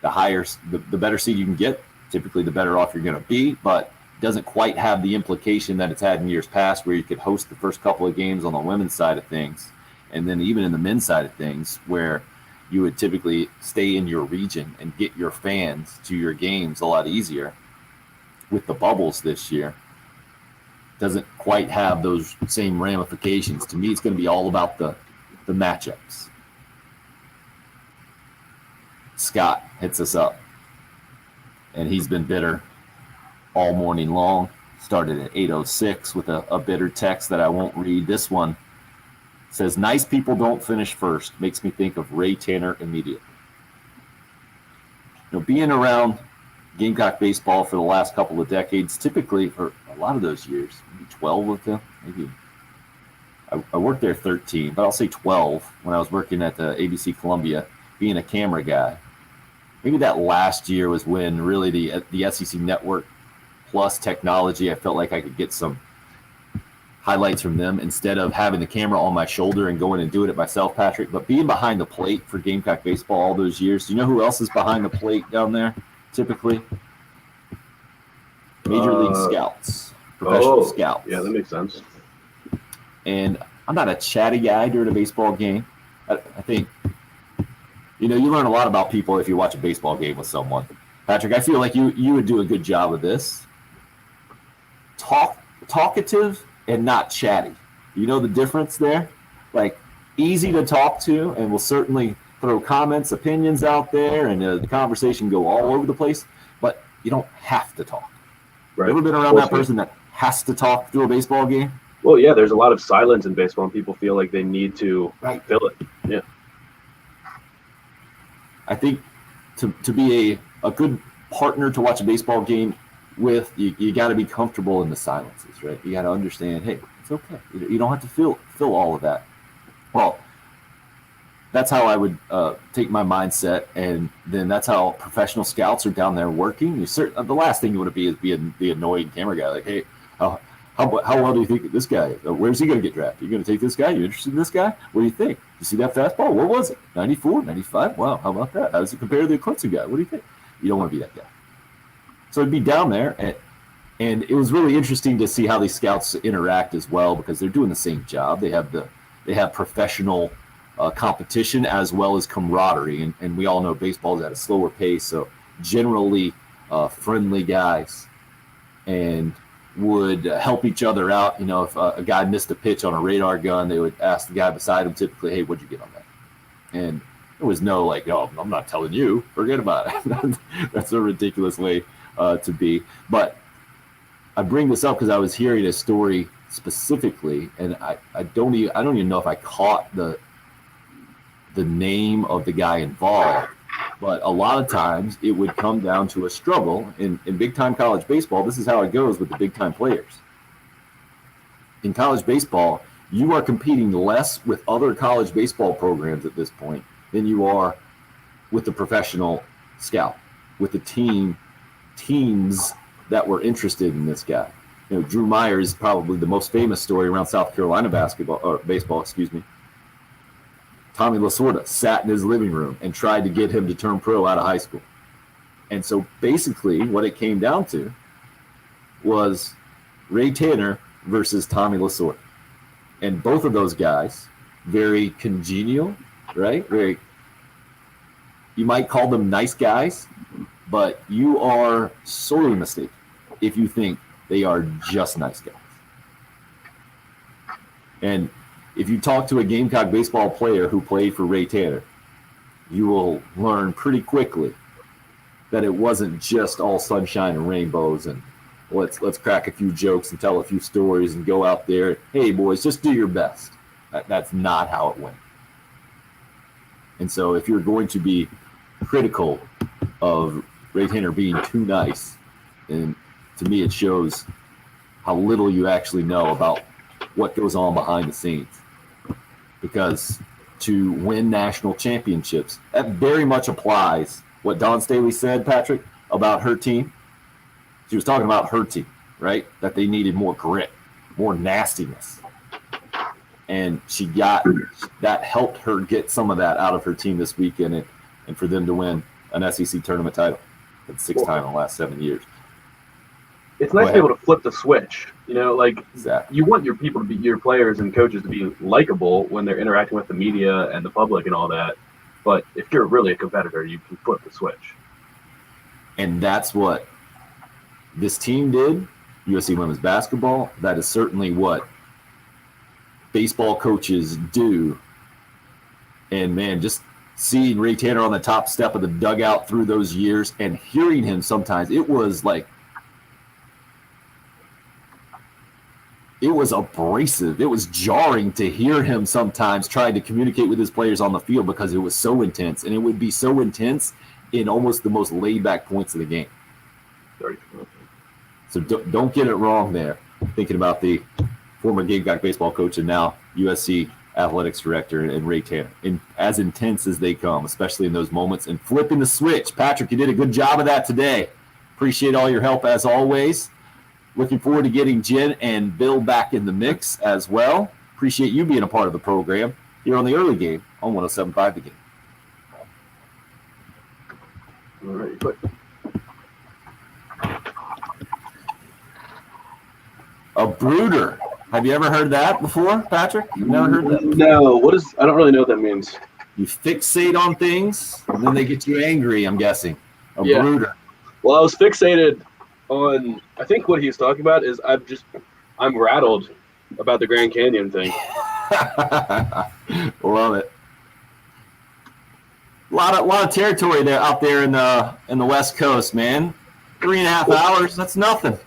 the better seed you can get, typically the better off you're going to be, but doesn't quite have the implication that it's had in years past where you could host the first couple of games on the women's side of things. And then even in the men's side of things where you would typically stay in your region and get your fans to your games a lot easier. With the bubbles this year, doesn't quite have those same ramifications. To me, it's going to be all about the matchups. Scott hits us up, and he's been bitter all morning long. Started at 8:06 with a bitter text that I won't read. This one says, nice people don't finish first. Makes me think of Ray Tanner immediately. Being around Gamecock baseball for the last couple of decades, typically for a lot of those years, maybe 12 of them, maybe. I worked there 13, but I'll say 12 when I was working at the ABC Columbia, being a camera guy. Maybe that last year was when really the SEC Network Plus technology, I felt like I could get some highlights from them instead of having the camera on my shoulder and going and doing it myself, Patrick. But being behind the plate for Gamecock baseball all those years, do you know who else is behind the plate down there typically? Major League scouts, professional scouts. Yeah, that makes sense. And I'm not a chatty guy during a baseball game. I think, you learn a lot about people if you watch a baseball game with someone. Patrick, I feel like you would do a good job of this. Talkative and not chatty. You know the difference there? Like, easy to talk to and will certainly throw comments, opinions out there, and the conversation go all over the place, but you don't have to talk. Right. You ever been around that person that has to talk through a baseball game? Well, yeah, there's a lot of silence in baseball, and people feel like they need to fill it. Yeah. I think to be a good partner to watch a baseball game with, you got to be comfortable in the silences, right? You got to understand, hey, it's okay. You don't have to feel all of that. Well, that's how I would take my mindset, and then that's how professional scouts are down there working. The last thing you want to be is the annoying camera guy. Like, hey, how well do you think this guy is? Where's he going to get drafted? You going to take this guy? You interested in this guy? What do you think? You see that fastball? What was it? 94, 95? Wow, how about that? How does it compare to the clinching guy? What do you think? You don't want to be that guy. So I'd be down there, and it was really interesting to see how these scouts interact as well, because they're doing the same job. They have professional competition as well as camaraderie, and we all know baseball is at a slower pace, so generally friendly guys, and would help each other out. You know, if a guy missed a pitch on a radar gun, they would ask the guy beside him typically, hey, what'd you get on that? And there was no like, oh, I'm not telling you, forget about it. That's a ridiculous way to be. But I bring this up because I was hearing a story specifically, and I don't even know if I caught the name of the guy involved, but a lot of times it would come down to a struggle in big time college baseball. This is how it goes with the big time players. In college baseball, you are competing less with other college baseball programs at this point than you are with the professional scout, with the teams that were interested in this guy. You know, Drew Meyer is probably the most famous story around South Carolina baseball, Tommy Lasorda sat in his living room and tried to get him to turn pro out of high school. And so basically what it came down to was Ray Tanner versus Tommy Lasorda. And both of those guys, very congenial, right? You might call them nice guys, but you are sorely mistaken if you think they are just nice guys. And if you talk to a Gamecock baseball player who played for Ray Tanner, you will learn pretty quickly that it wasn't just all sunshine and rainbows and let's crack a few jokes and tell a few stories and go out there. Hey, boys, just do your best. That's not how it went. And so if you're going to be critical of Ray Tanner being too nice, and to me it shows how little you actually know about what goes on behind the scenes. Because to win national championships, that very much applies what Dawn Staley said, Patrick, about her team. She was talking about her team, right? That they needed more grit, more nastiness. And that helped her get some of that out of her team this weekend and for them to win an SEC tournament title. It's the 6th time in the last 7 years. It's nice to be able to flip the switch. You know, like exactly. You want your people to be, your players and coaches to be likable when they're interacting with the media and the public and all that. But if you're really a competitor, you can flip the switch. And that's what this team did, USC women's basketball. That is certainly what baseball coaches do. And man, just seeing Ray Tanner on the top step of the dugout through those years and hearing him sometimes, it was abrasive. It was jarring to hear him sometimes trying to communicate with his players on the field because it was so intense. And it would be so intense in almost the most laid-back points of the game. So don't get it wrong there, thinking about the former Gamecock baseball coach and now USC athletics director and Ray Tanner. And as intense as they come, especially in those moments, and flipping the switch. Patrick, you did a good job of that today. Appreciate all your help as always. Looking forward to getting Jen and Bill back in the mix as well. Appreciate you being a part of the program here on the early game on 107.5 The Game. All right, but A brooder. Have you ever heard that before, Patrick? You've never heard that before? No. I don't really know what that means. You fixate on things, and then they get you angry, I'm guessing. A Yeah. brooder. Well, I was fixated on, I think what he's talking about is I'm rattled about the Grand Canyon thing. Love it. A lot of territory there out there in the West Coast, man. 3.5 hours, that's nothing.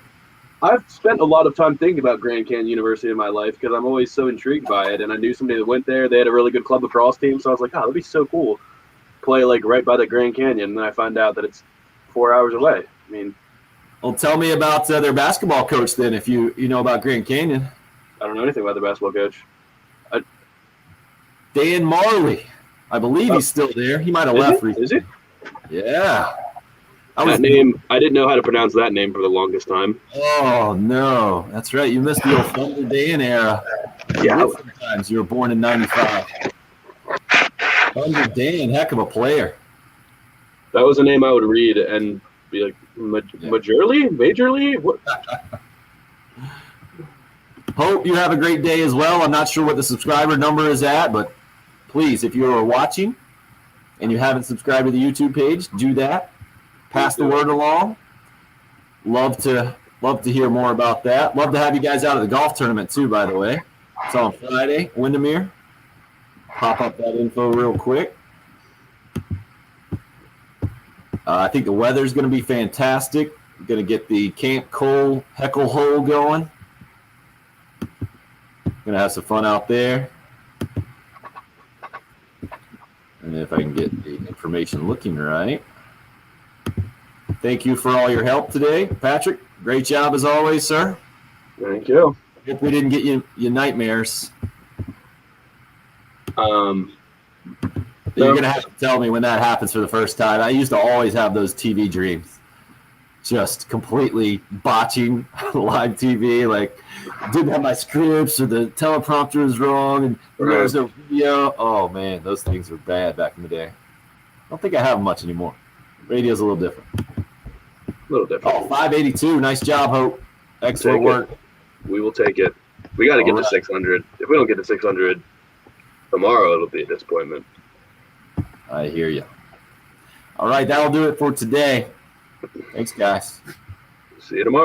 I've spent a lot of time thinking about Grand Canyon University in my life because I'm always so intrigued by it. And I knew somebody that went there. They had a really good club lacrosse team. So I was like, oh, that'd be so cool. Play like right by the Grand Canyon. And then I find out that it's 4 hours away. I mean, Well, tell me about their basketball coach then, if you know about Grand Canyon. I don't know anything about the basketball coach. Dan Marley. I believe he's still there. He might have left recently. Is he? Yeah. That name, I didn't know how to pronounce that name for the longest time. Oh, no. That's right. You missed the old Thunder Dan era. Yeah. Sometimes you were born in 95. Thunder Dan, heck of a player. That was a name I would read and be like, Majorly? What? Hope you have a great day as well. I'm not sure what the subscriber number is at, but please, if you are watching and you haven't subscribed to the YouTube page, do that. Pass the word along. Love to hear more about that. Love to have you guys out at the golf tournament too, by the way. It's on Friday, Windermere. Pop up that info real quick. I think the weather's going to be fantastic. We're going to get the Camp Cole Heckle Hole going. Going to have some fun out there. And if I can get the information looking right. Thank you for all your help today, Patrick. Great job as always, sir. Thank you. Hope we didn't get you nightmares. You're going to have to tell me when that happens for the first time. I used to always have those TV dreams. Just completely botching live TV. Like, didn't have my scripts or the teleprompter was wrong and there was no video. Oh, man, those things were bad back in the day. I don't think I have them much anymore. Radio's a little different. A little different. Oh, 582. Nice job, Hope. Excellent work. We will take it. We got to get to 600. If we don't get to 600 tomorrow, it'll be a disappointment. I hear you. All right, that'll do it for today. Thanks, guys. See you tomorrow.